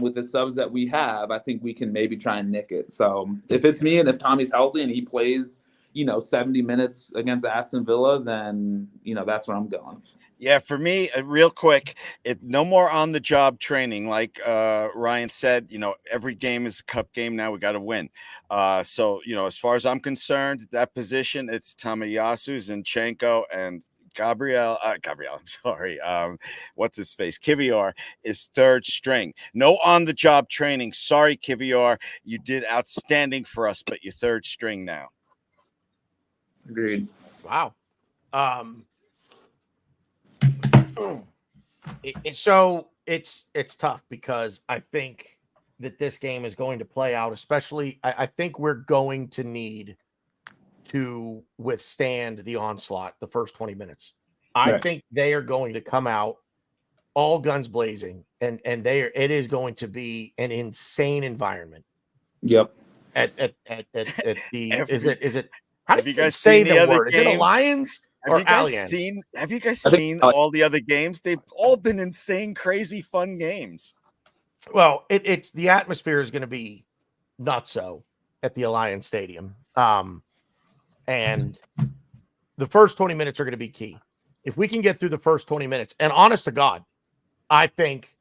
Speaker 4: with the subs that we have, I think we can maybe try and nick it. So if it's me and if Tommy's healthy and he plays, you know, 70 minutes against Aston Villa, then, you know, that's where I'm going.
Speaker 3: Yeah, for me, real quick, no more on-the-job training. Like Ryan said, you know, every game is a cup game now. We got to win. So, you know, as far as I'm concerned, that position, it's Tomiyasu, Zinchenko, and Gabriel, I'm sorry. What's his face? Kivior is third string. No on-the-job training. Sorry, Kivior. You did outstanding for us, but you're third string now.
Speaker 4: Agreed.
Speaker 1: Wow. So it's tough because I think that this game is going to play out, especially I think we're going to need to withstand the onslaught the first 20 minutes. I think they are going to come out all guns blazing, and it is going to be an insane environment.
Speaker 4: Yep.
Speaker 1: At the is it how do
Speaker 3: you guys
Speaker 1: say
Speaker 3: seen the
Speaker 1: the
Speaker 3: other
Speaker 1: word? Is it
Speaker 3: games?
Speaker 1: Alliance or Allianz?
Speaker 3: Have you guys seen all the other games? They've all been insane, crazy, fun games.
Speaker 1: Well, it's the atmosphere is going to be nutso at the Alliance Stadium. And the first 20 minutes are going to be key. If we can get through the first 20 minutes, and honest to God, I think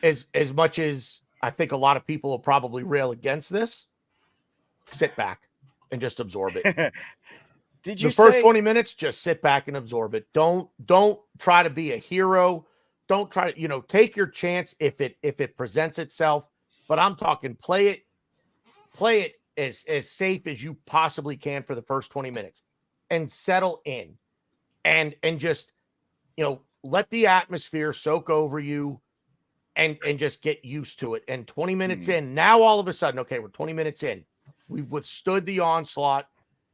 Speaker 1: as much as I think a lot of people will probably rail against this, sit back and just absorb it.
Speaker 3: Did you
Speaker 1: the first
Speaker 3: say
Speaker 1: 20 minutes, just sit back and absorb it. Don't try to be a hero. Don't try to, take your chance if it presents itself. But I'm talking play it as safe as you possibly can for the first 20 minutes and settle in and just, let the atmosphere soak over you and just get used to it. And 20 minutes in, now all of a sudden, okay, we're 20 minutes in. We've withstood the onslaught.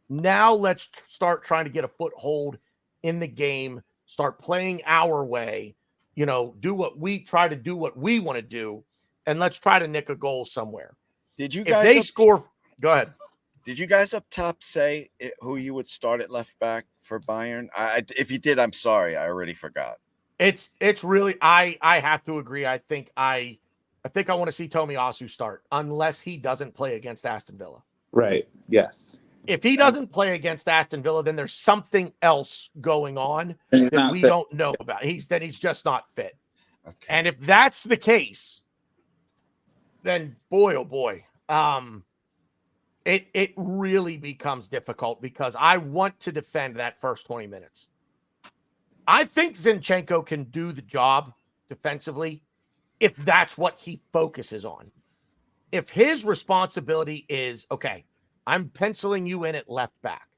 Speaker 1: Now let's start trying to get a foothold in the game, start playing our way, do what we want to do, and let's try to nick a goal somewhere.
Speaker 3: Did you
Speaker 1: If
Speaker 3: guys
Speaker 1: they score, go ahead.
Speaker 3: Did you guys up top say who you would start at left back for Bayern? If you did, I'm sorry. I already forgot.
Speaker 1: It's really I have to agree. I think I want to see Tomiyasu start unless he doesn't play against Aston Villa.
Speaker 4: Right. Yes.
Speaker 1: If he doesn't play against Aston Villa, then there's something else going on that we don't know about. He's just not fit. Okay. And if that's the case, then boy, oh boy, it really becomes difficult because I want to defend that first 20 minutes. I think Zinchenko can do the job defensively if that's what he focuses on. If his responsibility is, okay, I'm penciling you in at left back.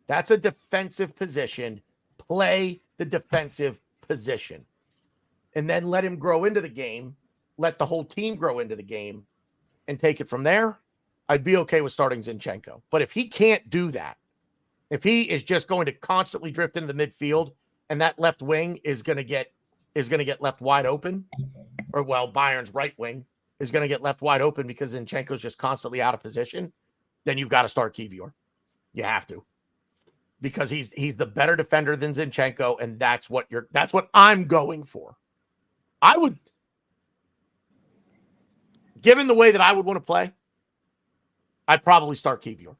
Speaker 1: That's a defensive position. Play the defensive position. And then let him grow into the game. Let the whole team grow into the game and take it from there. I'd be okay with starting Zinchenko. But if he can't do that, if he is just going to constantly drift into the midfield and that left wing is going to get left wide open, or Bayern's right wing is going to get left wide open because Zinchenko's just constantly out of position, then you've got to start Kivior. You have to. Because he's the better defender than Zinchenko, and that's what I'm going for. I would, given the way that I would want to play, I'd probably start Kivior.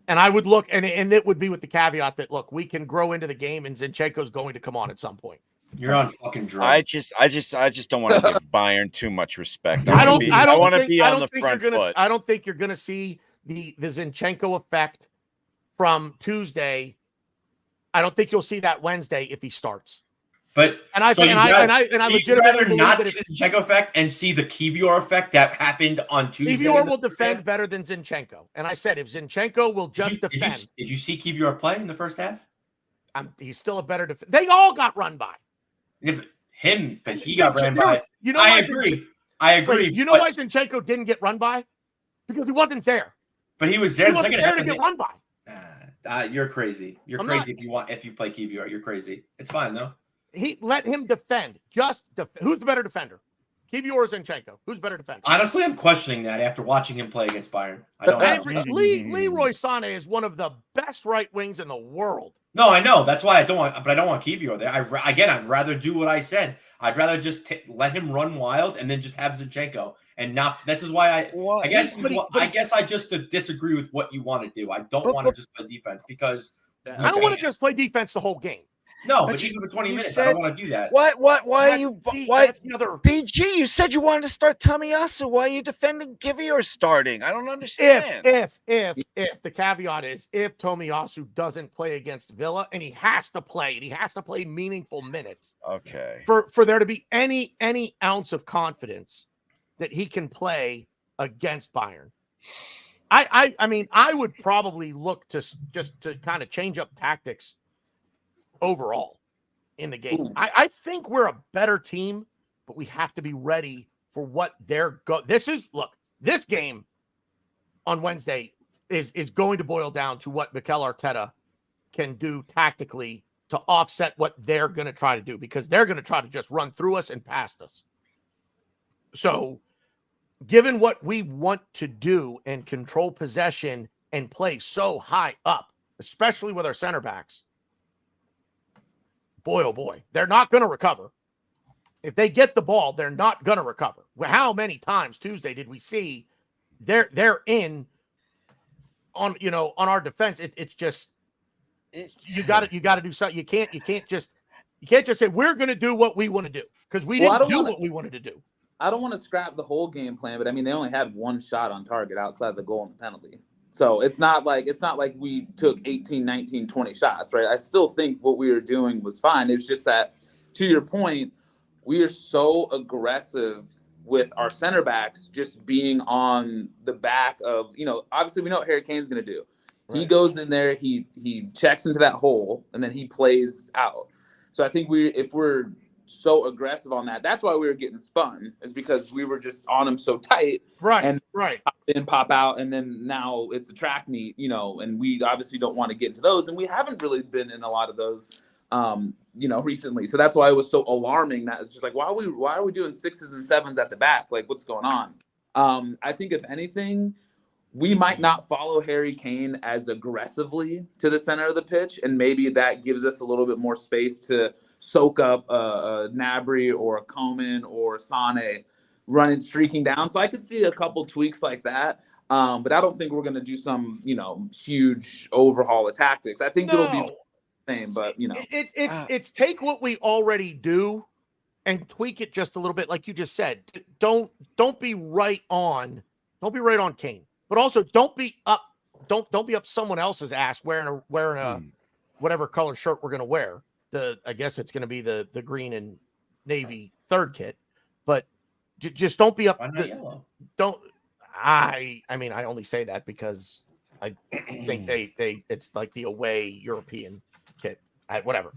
Speaker 1: And I would look, and it would be with the caveat that, look, we can grow into the game and Zinchenko's going to come on at some point.
Speaker 2: You're on fucking drugs.
Speaker 3: I just don't want to give Bayern too much respect.
Speaker 1: I don't think you're gonna see the Zinchenko effect from Tuesday. I don't think you'll see that Wednesday if he starts.
Speaker 2: But
Speaker 1: I legitimately
Speaker 2: rather
Speaker 1: believe
Speaker 2: not
Speaker 1: that
Speaker 2: see the Zinchenko effect and see the Kivior effect that happened on Tuesday.
Speaker 1: Kivior will defend better than Zinchenko, and I said if Zinchenko will just defend.
Speaker 2: Did you see Kivior play in the first half?
Speaker 1: He's still a better defender. They all got run by.
Speaker 2: Yeah, but he got ran by. I agree.
Speaker 1: You know why Zinchenko didn't get run by? Because he wasn't there.
Speaker 2: But he was there.
Speaker 1: He wasn't there to get run by.
Speaker 2: You're crazy. You're crazy if you play Kivior. You're crazy. It's fine though.
Speaker 1: He let him defend. Who's the better defender? Kivior or Zinchenko? Who's better defender?
Speaker 2: Honestly, I'm questioning that after watching him play against Bayern. I don't know.
Speaker 1: Leroy Sané is one of the best right wings in the world.
Speaker 2: No, I know. That's why I don't want Kivior there. I'd rather do what I said. I'd rather just let him run wild and then just have Zinchenko and not. This is why I guess I just disagree with what you want to do. I don't want to just play defense because
Speaker 1: I don't want to just play defense the whole game.
Speaker 2: No, but even for 20 minutes, I don't want to do that.
Speaker 3: Why BG, you said you wanted to start Tomiyasu. Why are you defending Kivior starting? I don't understand.
Speaker 1: If the caveat is if Tomiyasu doesn't play against Villa and he has to play meaningful minutes.
Speaker 3: Okay.
Speaker 1: For there to be any ounce of confidence that he can play against Bayern. I mean, I would probably look to just to kind of change up tactics overall in the game.
Speaker 4: Ooh.
Speaker 1: I think we're a better team, but we have to be ready for what this game on Wednesday is going to boil down to what Mikel Arteta can do tactically to offset what they're going to try to do, because they're going to try to just run through us and past us. So given what we want to do and control possession and play so high up, especially with our center backs, boy, oh boy, they're not going to recover. If they get the ball, they're not going to recover. How many times Tuesday did we see they're in on our defense? It's just you got to do something. You can't just say we're going to do what we want to do, because we didn't do what we wanted to do.
Speaker 4: I don't want to scrap the whole game plan, but I mean, they only had one shot on target outside the goal and the penalty. So it's not like we took 18, 19, 20 shots, right? I still think what we were doing was fine. It's just that, to your point, we are so aggressive with our center backs just being on the back of, obviously we know what Harry Kane's going to do. Right. He goes in there, he checks into that hole, and then he plays out. So I think if we're so aggressive on that, that's why we were getting spun, is because we were just on him so tight.
Speaker 1: Right.
Speaker 4: And
Speaker 1: pop
Speaker 4: in, pop out, and then now it's a track meet, and we obviously don't want to get into those, and we haven't really been in a lot of those recently. So that's why it was so alarming that it's just like, why are we doing 6s and 7s at the back? Like, what's going on? I think if anything, we might not follow Harry Kane as aggressively to the center of the pitch, and maybe that gives us a little bit more space to soak up a Gnabry or a Coman or a Sane streaking down. So I could see a couple tweaks like that, but I don't think we're going to do some huge overhaul of tactics. I think it'll be the same, but
Speaker 1: it's take what we already do and tweak it just a little bit, like you just said. Don't be right on Kane. But also don't be up someone else's ass wearing a whatever color shirt we're going to wear. I guess it's going to be the green and navy third kit, but just don't be up.
Speaker 2: Why not yellow?
Speaker 1: I mean, I only say that because I think it's like the away European kit. Whatever.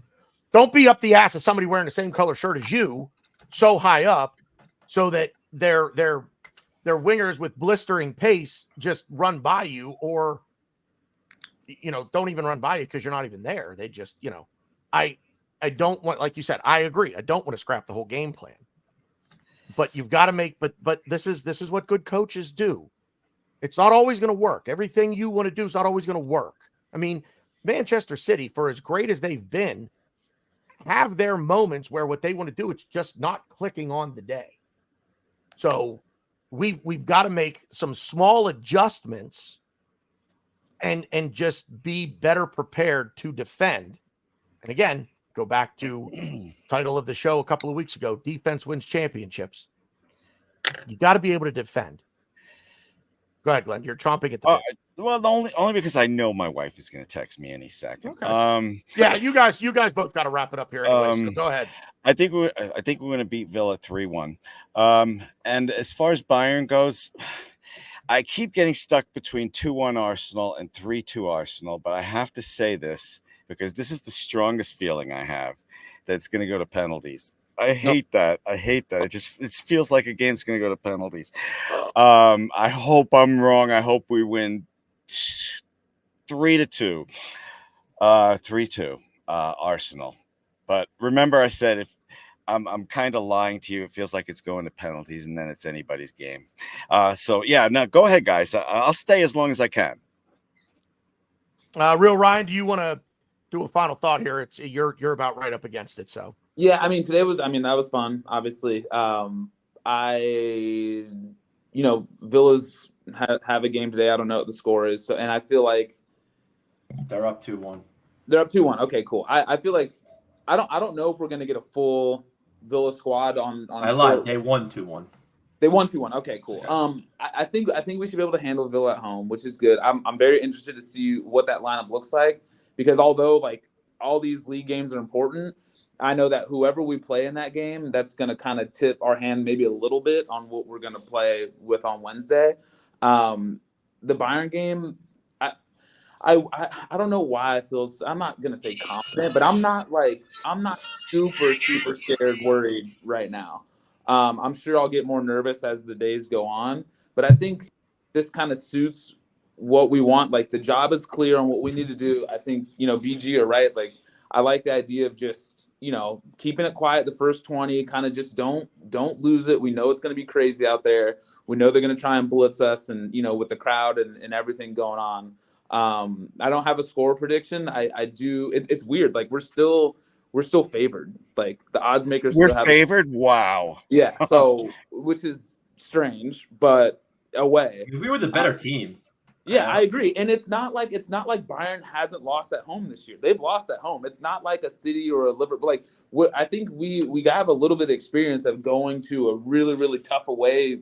Speaker 1: Don't be up the ass of somebody wearing the same color shirt as you, so high up, so that they're wingers with blistering pace just run by you, or don't even run by you because you're not even there. They just I don't want, like you said, I agree, I don't want to scrap the whole game plan, but you've got to make but this is what good coaches do. It's not always going to work. Everything you want to do is not always going to work. I mean, Manchester City, for as great as they've been, have their moments where what they want to do, it's just not clicking on the day. So we've got to make some small adjustments and just be better prepared to defend. And again, go back to title of the show a couple of weeks ago, defense wins championships. You got to be able to defend. Go ahead, Glenn. You're chomping at the bit.
Speaker 3: Well, only because I know my wife is going to text me any second.
Speaker 1: Okay. Yeah, you guys both got to wrap it up here anyway. So go ahead.
Speaker 3: I think we're going to beat Villa 3-1. And as far as Bayern goes, I keep getting stuck between 2-1 Arsenal and 3-2 Arsenal. But I have to say this because this is the strongest feeling I have, that it's going to go to penalties. I hate that. It feels like a game's going to go to penalties. I hope I'm wrong. I hope we win 3-2. 3-2 Arsenal. But remember, I said if I'm kind of lying to you, it feels like it's going to penalties, and then it's anybody's game. So yeah, no, go ahead, guys. I'll stay as long as I can.
Speaker 1: Real Ryan, do you want to do a final thought here? You're about right up against it. So
Speaker 4: yeah, I mean, that was fun. Obviously, Villas have a game today. I don't know what the score is, and I feel like
Speaker 2: they're up 2-1.
Speaker 4: They're up 2-1. Okay, cool. I feel like I don't know if we're gonna get a full Villa squad on.
Speaker 2: I lied. They won 2-1.
Speaker 4: They won 2-1. Okay, cool. I think we should be able to handle Villa at home, which is good. I'm very interested to see what that lineup looks like, because although like all these league games are important, I know that whoever we play in that game, that's going to kind of tip our hand maybe a little bit on what we're going to play with on Wednesday. The Bayern game, I don't know why I feel. I'm not gonna say confident, but I'm not super scared, worried right now. I'm sure I'll get more nervous as the days go on, but I think this kind of suits what we want. Like the job is clear on what we need to do. I think BG are right. Like I like the idea of just keeping it quiet the first 20. Kind of just don't lose it. We know it's going to be crazy out there. We know they're going to try and blitz us, and with the crowd and everything going on. I don't have a score prediction. I do. It's weird. Like we're still favored. Like the odds makers
Speaker 3: We're
Speaker 4: still have
Speaker 3: favored. Wow.
Speaker 4: Yeah. So which is strange, but away.
Speaker 2: We were the better team.
Speaker 4: Yeah, I agree. And it's not like Bayern hasn't lost at home this year. They've lost at home. It's not like a City or a Liverpool. Like I think we have a little bit of experience of going to a really, really tough away,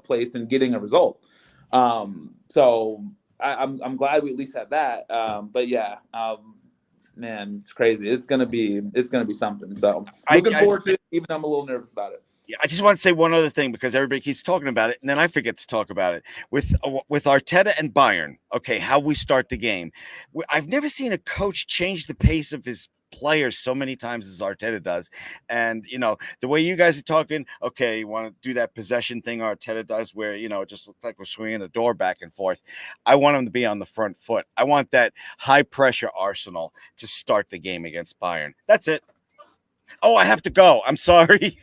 Speaker 4: place and getting a result. So I'm glad we at least have that. But yeah, man, it's crazy. It's gonna be something. So looking forward to it, even though I'm a little nervous about it.
Speaker 3: Yeah, I just want to say one other thing because everybody keeps talking about it, and then I forget to talk about it with Arteta and Bayern. Okay, how we start the game. I've never seen a coach change the pace of his players so many times as Arteta does. And the way you guys are talking, okay, you want to do that possession thing Arteta does, where it just looks like we're swinging the door back and forth. I want him to be on the front foot. I want that high pressure Arsenal to start the game against Bayern. That's it. Oh, I have to go. I'm sorry.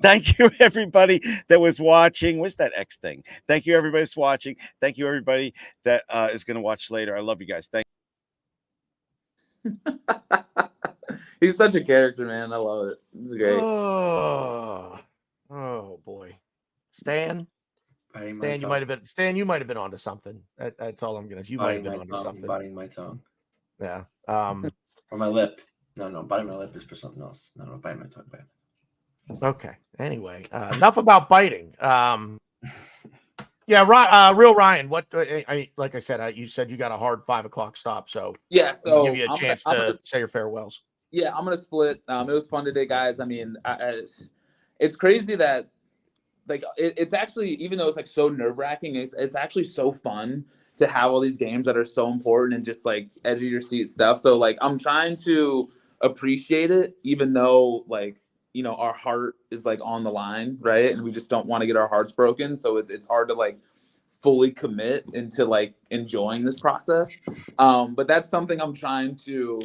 Speaker 3: Thank you, everybody that was watching. What's that X thing? Thank you, everybody that's watching. Thank you, everybody that is going to watch later. I love you guys. Thank
Speaker 4: you. He's such a character, man. I love it. It's great.
Speaker 1: Oh boy. Stan, you might have been onto something. That's all I'm going to say. You might have been onto something.
Speaker 2: Biting my tongue.
Speaker 1: Yeah.
Speaker 2: Or my lip. No, biting my lip is for something else. No, biting my tongue.
Speaker 1: Okay. Anyway, enough about biting. Yeah, real Ryan. What? Like I said, you said you got a hard 5 o'clock stop, so
Speaker 4: yeah. So
Speaker 1: I'll give you a chance to say your farewells.
Speaker 4: Yeah, I'm gonna split. It was fun today, guys. I mean, it's crazy that it's actually, even though it's like so nerve-wracking, it's actually so fun to have all these games that are so important and just like edge of your seat stuff. So like I'm trying to appreciate it, even though our heart is like on the line, right? And we just don't want to get our hearts broken. So it's hard to like fully commit into like enjoying this process. But that's something I'm trying to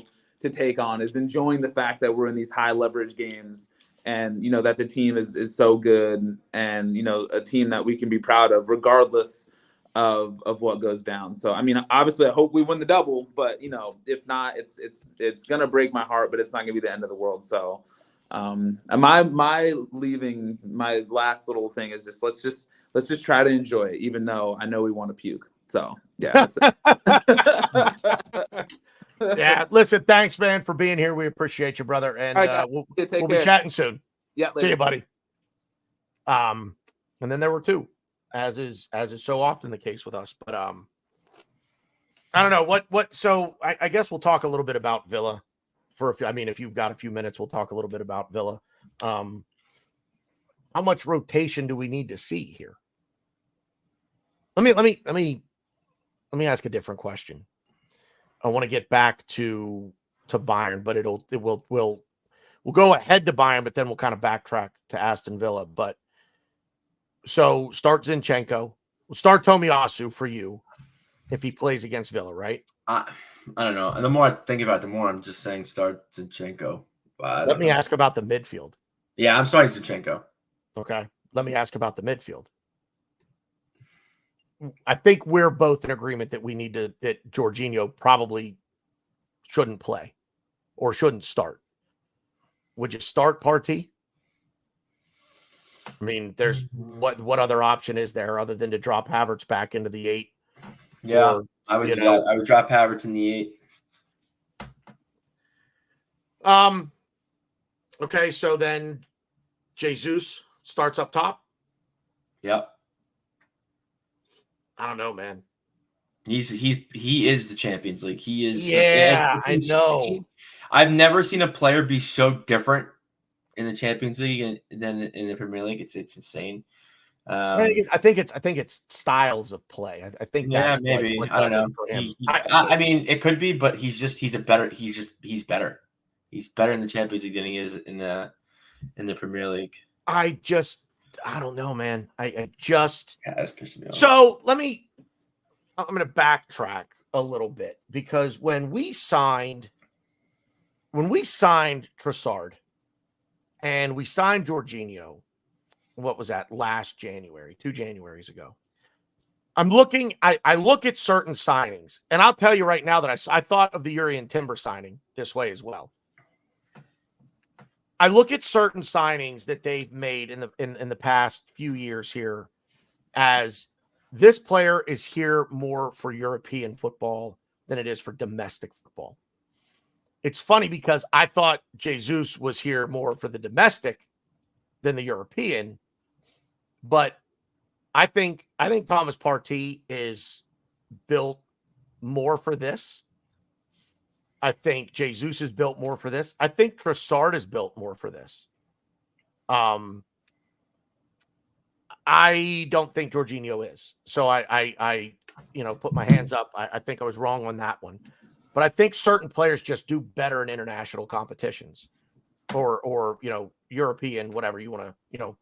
Speaker 4: take on, is enjoying the fact that we're in these high leverage games, and that the team is so good, and a team that we can be proud of regardless of what goes down. So I mean, obviously I hope we win the double, but if not, it's gonna break my heart, but it's not gonna be the end of the world. So my leaving, my last little thing is just let's just try to enjoy it, even though I know we want to puke. So yeah, that's it.
Speaker 1: Yeah, listen, thanks, man, for being here. We appreciate you, brother, and
Speaker 4: right,
Speaker 1: we'll be chatting soon.
Speaker 4: Yeah,
Speaker 1: see you, buddy. And then there were two, as is so often the case with us. But I don't know what. So I guess we'll talk a little bit about Villa for a few. I mean, if you've got a few minutes, we'll talk a little bit about Villa. How much rotation do we need to see here? Let me ask a different question. I want to get back to Bayern, but we'll go ahead to Bayern, but then we'll kind of backtrack to Aston Villa. But so start Zinchenko. We'll start Tomiyasu for you if he plays against Villa, right?
Speaker 2: I don't know. And the more I think about it, the more I'm just saying start Zinchenko.
Speaker 1: Let me ask about the midfield.
Speaker 2: Yeah, I'm starting Zinchenko.
Speaker 1: Okay. Let me ask about the midfield. I think we're both in agreement that that Jorginho probably shouldn't play or shouldn't start. Would you start Partey? I mean, there's what other option is there other than to drop Havertz back into the 8?
Speaker 2: Yeah, or, I would do that. I would drop Havertz in the
Speaker 1: 8. Okay, so then Jesus starts up top.
Speaker 2: Yep.
Speaker 1: I don't know, man.
Speaker 2: He is the Champions League. He is.
Speaker 1: Yeah, I know.
Speaker 2: I've never seen a player be so different in the Champions League than in the Premier League. It's insane.
Speaker 1: I think it's styles of play. I think
Speaker 2: Yeah,
Speaker 1: that's
Speaker 2: maybe.
Speaker 1: what
Speaker 2: I don't
Speaker 1: does it
Speaker 2: know.
Speaker 1: for him.
Speaker 2: I mean, it could be, but he's better. He's better. He's better in the Champions League than he is in the Premier League.
Speaker 1: I don't know, man. I just
Speaker 2: that's pissing me off.
Speaker 1: So I'm going to backtrack a little bit, because when we signed Trossard and we signed Jorginho, what was that, last January, 2 Januaries ago? I'm looking, I look at certain signings, and I'll tell you right now that I thought of the Urian Timber signing this way as well. I look at certain signings that they've made in the past few years here as this player is here more for European football than it is for domestic football. It's funny because I thought Jesus was here more for the domestic than the European, but I think Thomas Partey is built more for this. I think Jesus is built more for this. I think Trossard is built more for this. I don't think Jorginho is. So I put my hands up. I think I was wrong on that one. But I think certain players just do better in international competitions or European, whatever you want to,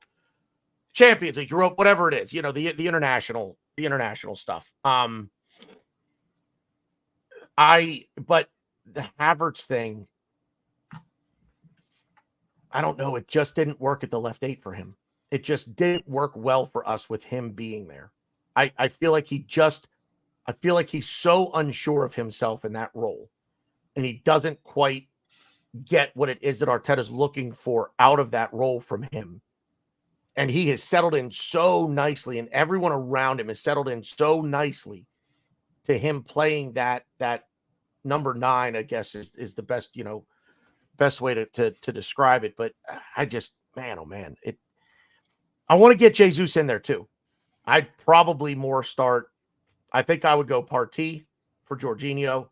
Speaker 1: Champions League, Europe, whatever it is, the international stuff. But the Havertz thing, I don't know. It just didn't work at the left 8 for him. It just didn't work well for us with him being there. I feel like he's so unsure of himself in that role, and he doesn't quite get what it is that Arteta's looking for out of that role from him. And he has settled in so nicely, and everyone around him has settled in so nicely to him playing that number 9, I guess is the best, best way to describe it. But I just, man, oh man, I want to get Jesus in there too. I'd probably more start. I think I would go Partey for Jorginho.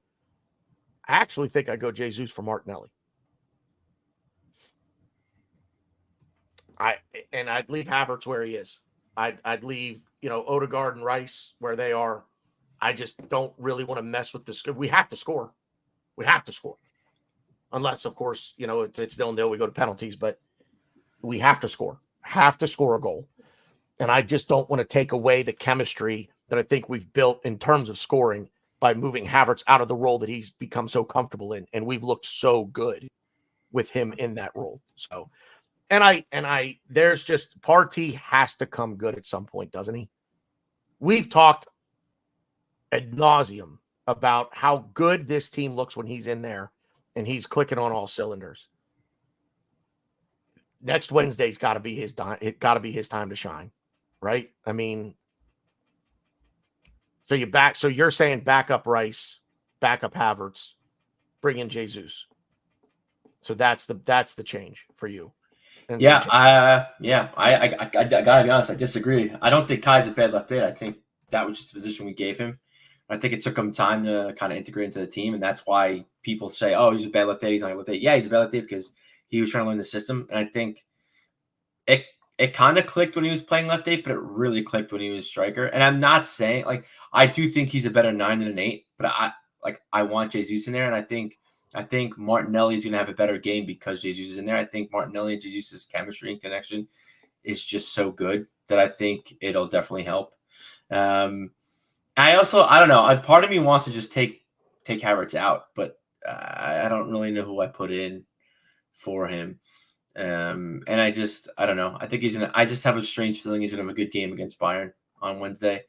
Speaker 1: I actually think I'd go Jesus for Martinelli. I'd leave Havertz where he is. I'd leave, Odegaard and Rice where they are. I just don't really want to mess with this. We have to score. Unless, of course, it's 0-0. We go to penalties, but we have to score. Have to score a goal. And I just don't want to take away the chemistry that I think we've built in terms of scoring by moving Havertz out of the role that he's become so comfortable in. And we've looked so good with him in that role. So, there's just, Partey has to come good at some point, doesn't he? We've talked ad nauseum about how good this team looks when he's in there and he's clicking on all cylinders. Next Wednesday's got to be his time. It got to be his time to shine, right? I mean, so you're saying back up Rice, back up Havertz, bring in Jesus. So that's the change for you.
Speaker 2: I gotta be honest. I disagree. I don't think Kai's a bad left 8. I think that was just the position we gave him. I think it took him time to kind of integrate into the team, and that's why people say, "Oh, he's a bad left 8. He's not a left 8." Yeah, he's a bad left 8 because he was trying to learn the system, and I think it kind of clicked when he was playing left 8, but it really clicked when he was striker. And I'm not saying I do think he's a better 9 than an 8, but I want Jesus in there, and I think Martinelli is going to have a better game because Jesus is in there. I think Martinelli and Jesus' chemistry and connection is just so good that I think it'll definitely help. I don't know. Part of me wants to just take Havertz out, but I don't really know who I put in for him. And I don't know. I think I just have a strange feeling he's gonna have a good game against Bayern on Wednesday.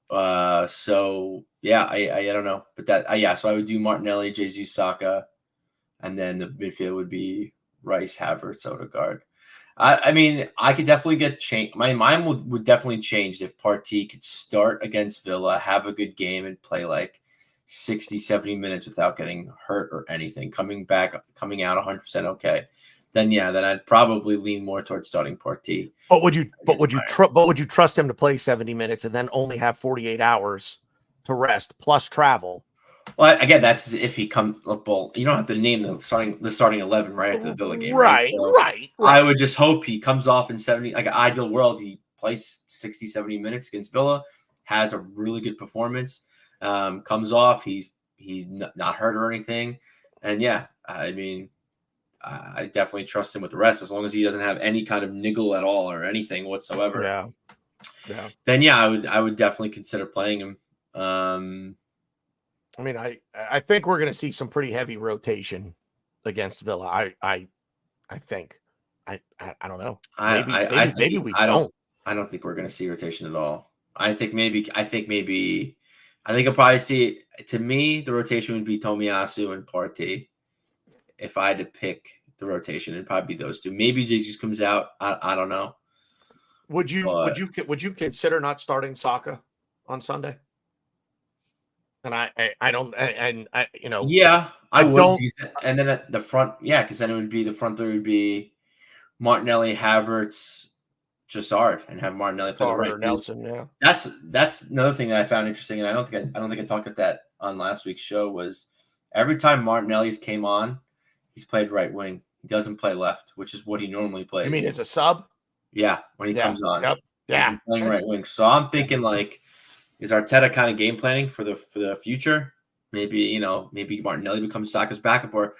Speaker 2: So yeah, I don't know, but so I would do Martinelli, Jesus, Saka, and then the midfield would be Rice, Havertz, Odegaard. I mean, I could definitely get changed. My mind would definitely change if Partey could start against Villa, have a good game, and play 60, 70 minutes without getting hurt or anything. Coming out 100% okay. Then I'd probably lean more towards starting Partey.
Speaker 1: But would you trust him to play 70 minutes and then only have 48 hours to rest plus travel?
Speaker 2: Well, again, that's if he comes. Well, you don't have to name the starting 11 right after the Villa game,
Speaker 1: right?
Speaker 2: So
Speaker 1: right.
Speaker 2: I would just hope he comes off in 70. Like an ideal world, he plays 60, 70 minutes against Villa, has a really good performance, comes off. He's not hurt or anything. And yeah, I mean, I definitely trust him with the rest as long as he doesn't have any kind of niggle at all or anything whatsoever.
Speaker 1: Yeah. Yeah.
Speaker 2: Then yeah, I would definitely consider playing him.
Speaker 1: I mean, I think we're going to see some pretty heavy rotation against Villa. I think. I don't know. Maybe we don't.
Speaker 2: I don't think we're going to see rotation at all. I think I'll probably see. To me, the rotation would be Tomiyasu and Partey. If I had to pick the rotation, it'd probably be those two. Maybe Jesus comes out. I don't know.
Speaker 1: Would you consider not starting Saka on Sunday? And I don't, and I, you know,
Speaker 2: yeah, I would.
Speaker 1: don't.
Speaker 2: And then at the front, yeah, because then it would be the front three would be Martinelli, Havertz, Trossard, and have Martinelli play the right.
Speaker 1: Or Nelson, yeah.
Speaker 2: That's another thing that I found interesting, and I don't think I talked about that on last week's show. Was every time Martinelli's came on, he's played right wing. He doesn't play left, which is what he normally plays.
Speaker 1: I mean, as a sub.
Speaker 2: Yeah, when he comes on,
Speaker 1: yep, yeah,
Speaker 2: playing right wing. So I'm thinking like, is Arteta kind of game planning for the future? Maybe maybe Martinelli becomes Saka's backup, or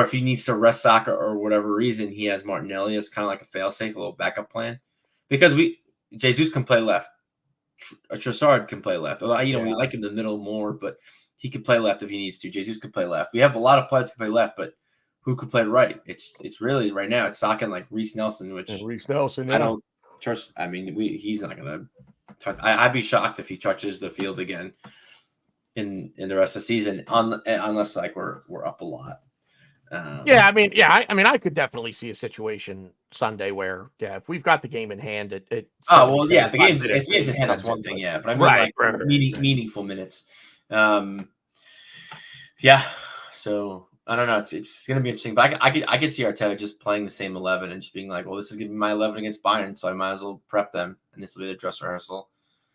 Speaker 2: if he needs to rest Saka or whatever reason, he has Martinelli as kind of like a fail-safe, a little backup plan. Because Jesus can play left, Trossard can play left. Although we like him in the middle more, but he can play left if he needs to. Jesus can play left. We have a lot of players who can play left, but who could play right? It's really right now it's Saka and like Reece Nelson, which
Speaker 1: yeah.
Speaker 2: I don't trust. I mean, he's not gonna touch. I'd be shocked if he touches the field again in the rest of the season, unless like we're up a lot.
Speaker 1: I mean, I could definitely see a situation Sunday where if we've got the game in hand, if
Speaker 2: the game's in hand, that's one thing, but I mean
Speaker 1: right.
Speaker 2: meaningful minutes. So I don't know. It's going to be interesting, but I could see Arteta just playing the same 11 and just being like, well, this is going to be my 11 against Bayern, so I might as well prep them, and this will be the dress rehearsal.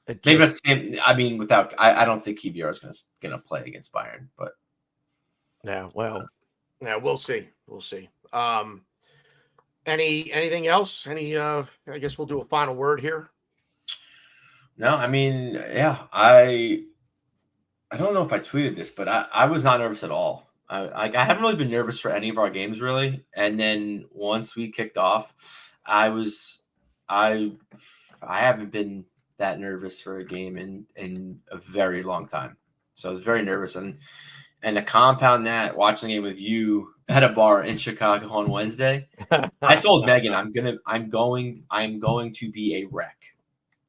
Speaker 2: Maybe that's the same. I mean, I don't think KVR is going to play against Bayern, but
Speaker 1: we'll see. Anything else? I guess we'll do a final word here.
Speaker 2: No, I mean, I don't know if I tweeted this, but I was not nervous at all. I haven't really been nervous for any of our games really. And then once we kicked off, I haven't been that nervous for a game in a very long time. So I was very nervous. And to compound that, watching the game with you at a bar in Chicago on Wednesday, I told Megan I'm going to be a wreck.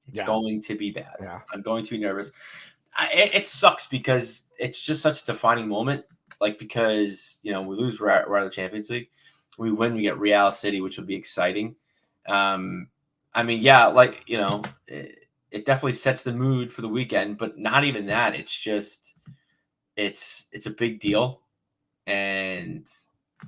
Speaker 2: It's going to be bad.
Speaker 1: Yeah.
Speaker 2: I'm going to be nervous. It sucks because it's just such a defining moment. Like, because, we lose, we're out of the Champions League. We win, we get Real City, which would be exciting. I mean, it definitely sets the mood for the weekend, but not even that. It's just, it's a big deal. And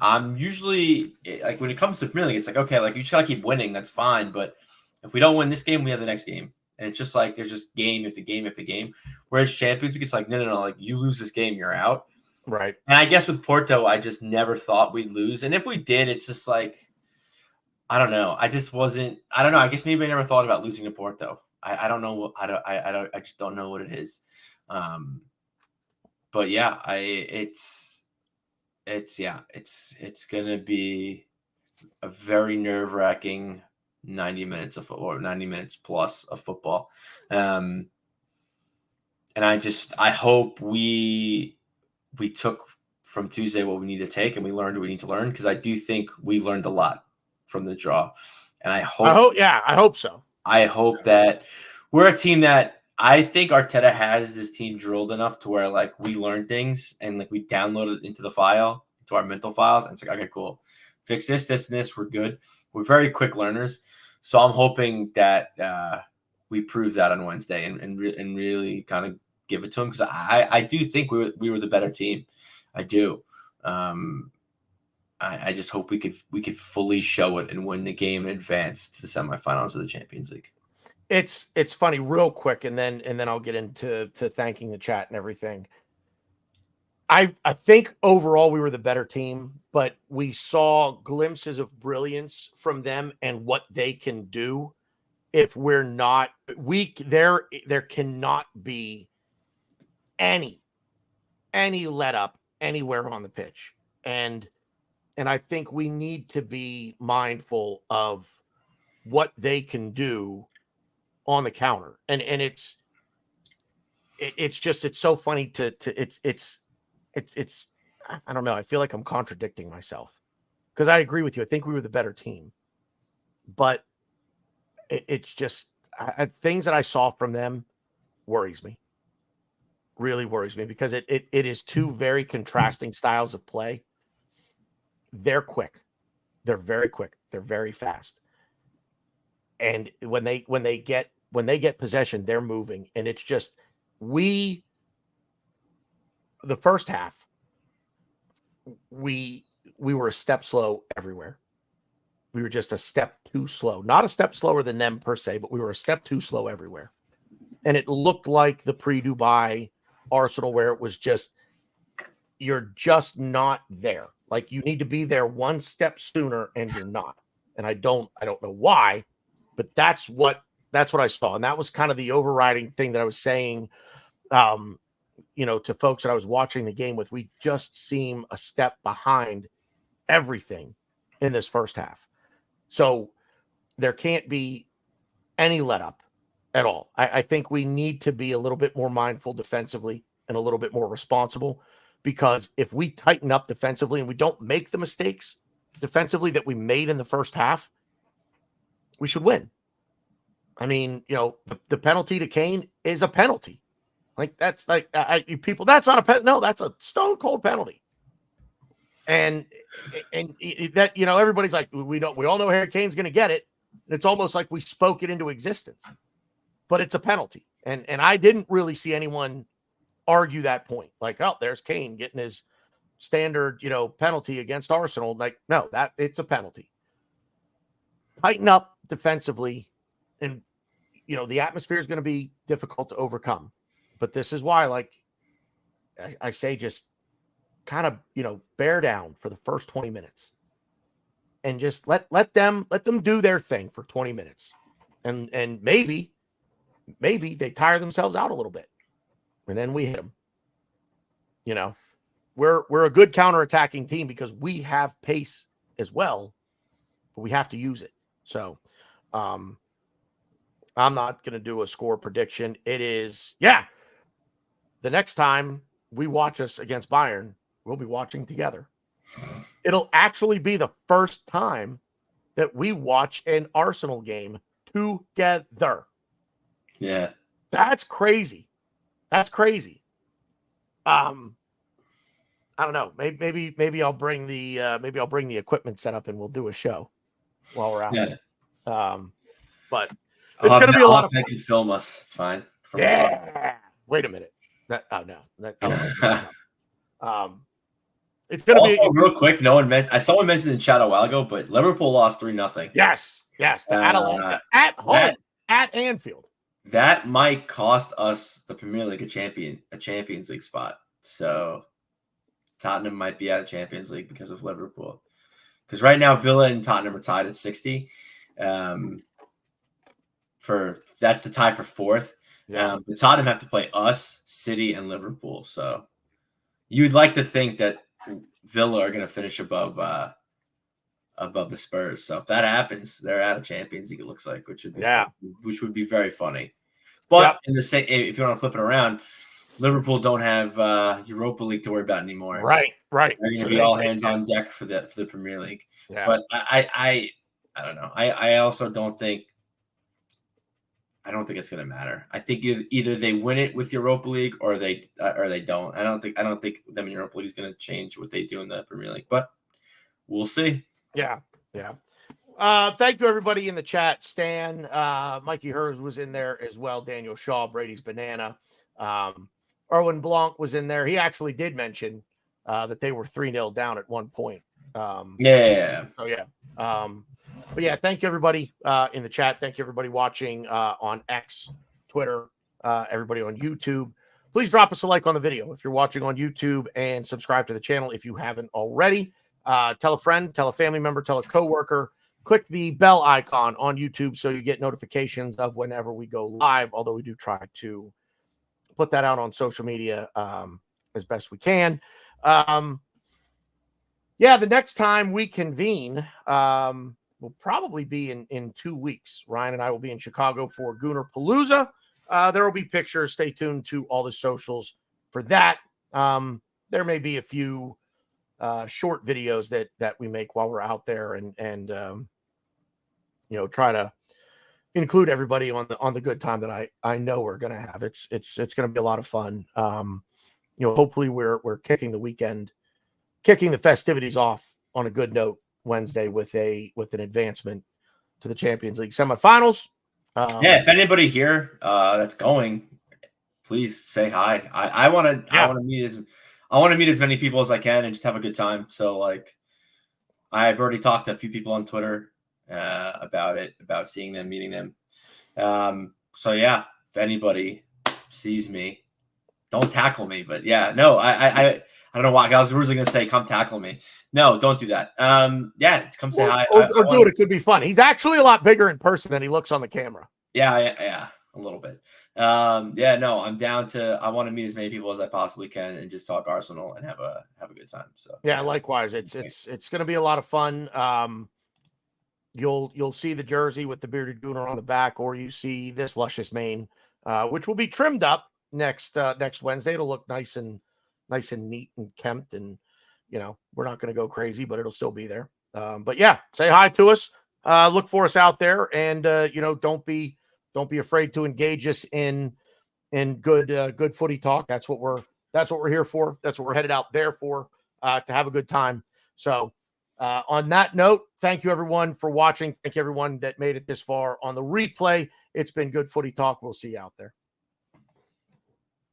Speaker 2: I'm usually, like, when it comes to Premier League, it's like, okay, like, you try to keep winning, that's fine. But if we don't win this game, we have the next game. And it's just like, there's just game after game after game. Whereas Champions League, it's like, no, like, you lose this game, you're out.
Speaker 1: Right.
Speaker 2: And I guess with Porto, I just never thought we'd lose. And if we did, it's just like, I don't know. I just wasn't, I don't know. I guess maybe I never thought about losing to Porto. I don't know. I just don't know what it is. But yeah, it's going to be a very nerve-wracking 90 minutes of football, or 90 minutes plus of football. And I hope we took from Tuesday what we need to take, and we learned what we need to learn, because I do think we learned a lot from the draw. And I hope so. I hope that we're a team that I think Arteta has this team drilled enough to where, like, we learn things and, like, we download it into our mental files. And it's like, okay, cool. Fix this, and this. We're good. We're very quick learners. So I'm hoping that we prove that on Wednesday and really kind of give it to them, because I do think we were the better team. I do. I just hope we could fully show it and win the game and advance to the semifinals of the Champions League.
Speaker 1: It's funny, real quick, and then I'll get into thanking the chat and everything. I think overall we were the better team, but we saw glimpses of brilliance from them and what they can do if we're not weak, there cannot be any let up anywhere on the pitch. And I think we need to be mindful of what they can do on the counter. And it's so funny to I don't know. I feel like I'm contradicting myself because I agree with you. I think we were the better team, but it's just things that I saw from them worries me. Really worries me because it is two very contrasting styles of play. They're quick. They're very quick. They're very fast. And when they get possession, they're moving. And it's just the first half, we were a step slow everywhere. We were just a step too slow. Not a step slower than them per se, but we were a step too slow everywhere. And it looked like the pre-Dubai Arsenal where it was just, you're just not there. Like you need to be there one step sooner and you're not. And I don't know why, but that's what I saw. And that was kind of the overriding thing that I was saying, to folks that I was watching the game with. We just seem a step behind everything in this first half. So there can't be any let up at all. I think we need to be a little bit more mindful defensively and a little bit more responsible, because if we tighten up defensively and we don't make the mistakes defensively that we made in the first half, we should win. I mean, the penalty to Kane is a penalty. Like that's like people. That's not a penalty. No, that's a stone cold penalty. And that everybody's like, we all know Harry Kane's going to get it. It's almost like we spoke it into existence, but it's a penalty. And I didn't really see anyone argue that point. Like, oh, there's Kane getting his standard, penalty against Arsenal. Like, no, that it's a penalty. Tighten up defensively, and the atmosphere is going to be difficult to overcome. But this is why, like I say, just kind of, bear down for the first 20 minutes and just let them do their thing for 20 minutes. And maybe they tire themselves out a little bit and then we hit them. We're a good counterattacking team because we have pace as well, but we have to use it. So, I'm not going to do a score prediction. It is, the next time we watch us against Bayern, we'll be watching together. It'll actually be the first time that we watch an Arsenal game together.
Speaker 2: Yeah.
Speaker 1: That's crazy. That's crazy. I don't know. Maybe I'll bring the equipment set up and we'll do a show while we're out.
Speaker 2: Yeah.
Speaker 1: But it's going to be a lot of fun.
Speaker 2: They can film us. It's fine.
Speaker 1: Yeah. Wait a minute. It's going to be
Speaker 2: real quick. Someone mentioned in the chat a while ago, but Liverpool lost 3-0.
Speaker 1: Yes. To Atalanta at home at Anfield.
Speaker 2: That might cost us the Premier League a Champions League spot. So Tottenham might be out of Champions League because of Liverpool. Because right now Villa and Tottenham are tied at 60. That's the tie for fourth. The Tottenham have to play us, City, and Liverpool. So you'd like to think that Villa are going to finish above the Spurs. So if that happens, they're out of Champions League. It looks like, which would be very funny. But in the same, if you want to flip it around, Liverpool don't have Europa League to worry about anymore.
Speaker 1: Right.
Speaker 2: They're going to be all hands on deck for the Premier League. Yeah. But I don't know. I also don't think. I don't think it's going to matter. I think either they win it with Europa League or they don't. I don't think them in Europa League is going to change what they do in the Premier League, but we'll see.
Speaker 1: Yeah. Thank you everybody in the chat. Stan, Mikey Hers was in there as well. Daniel Shaw, Brady's Banana, Erwin Blanc was in there. He actually did mention that they were 3-0 down at one point. But yeah, thank you everybody in the chat. Thank you everybody watching on X, Twitter, everybody on YouTube. Please drop us a like on the video if you're watching on YouTube and subscribe to the channel if you haven't already. Tell a friend, tell a family member, tell a coworker click the bell icon on YouTube so you get notifications of whenever we go live, although we do try to put that out on social media as best we can. The next time we convene will probably be in 2 weeks. Ryan and I will be in Chicago for Gooner Palooza. There will be pictures. Stay tuned to all the socials for that. There may be a few short videos that we make while we're out there and try to include everybody on the good time that I know we're going to have. It's going to be a lot of fun. Hopefully we're kicking the festivities off on a good note Wednesday with an advancement to the Champions League semifinals.
Speaker 2: If anybody here that's going, please say hi. I want to meet as many people as I can and just have a good time. So like, I've already talked to a few people on Twitter about it, about seeing them, meeting them. So yeah, if anybody sees me, don't tackle me. But yeah, no, I don't know why. I was originally going to say, come tackle me. No, don't do that. Come say hi.
Speaker 1: Or do it. It could be fun. He's actually a lot bigger in person than he looks on the camera.
Speaker 2: Yeah, a little bit. No, I'm down to. I want to meet as many people as I possibly can and just talk Arsenal and have a good time. So
Speaker 1: yeah, likewise. It's going to be a lot of fun. You'll see the jersey with the bearded Gooner on the back, or you see this luscious mane, which will be trimmed up next Wednesday. It'll look nice and neat and kempt, and we're not going to go crazy, but it'll still be there. But yeah, say hi to us. Look for us out there, and don't be afraid to engage us in good footy talk. That's what we're here for. That's what we're headed out there for, to have a good time. So on that note, thank you everyone for watching. Thank you everyone that made it this far on the replay. It's been good footy talk. We'll see you out there.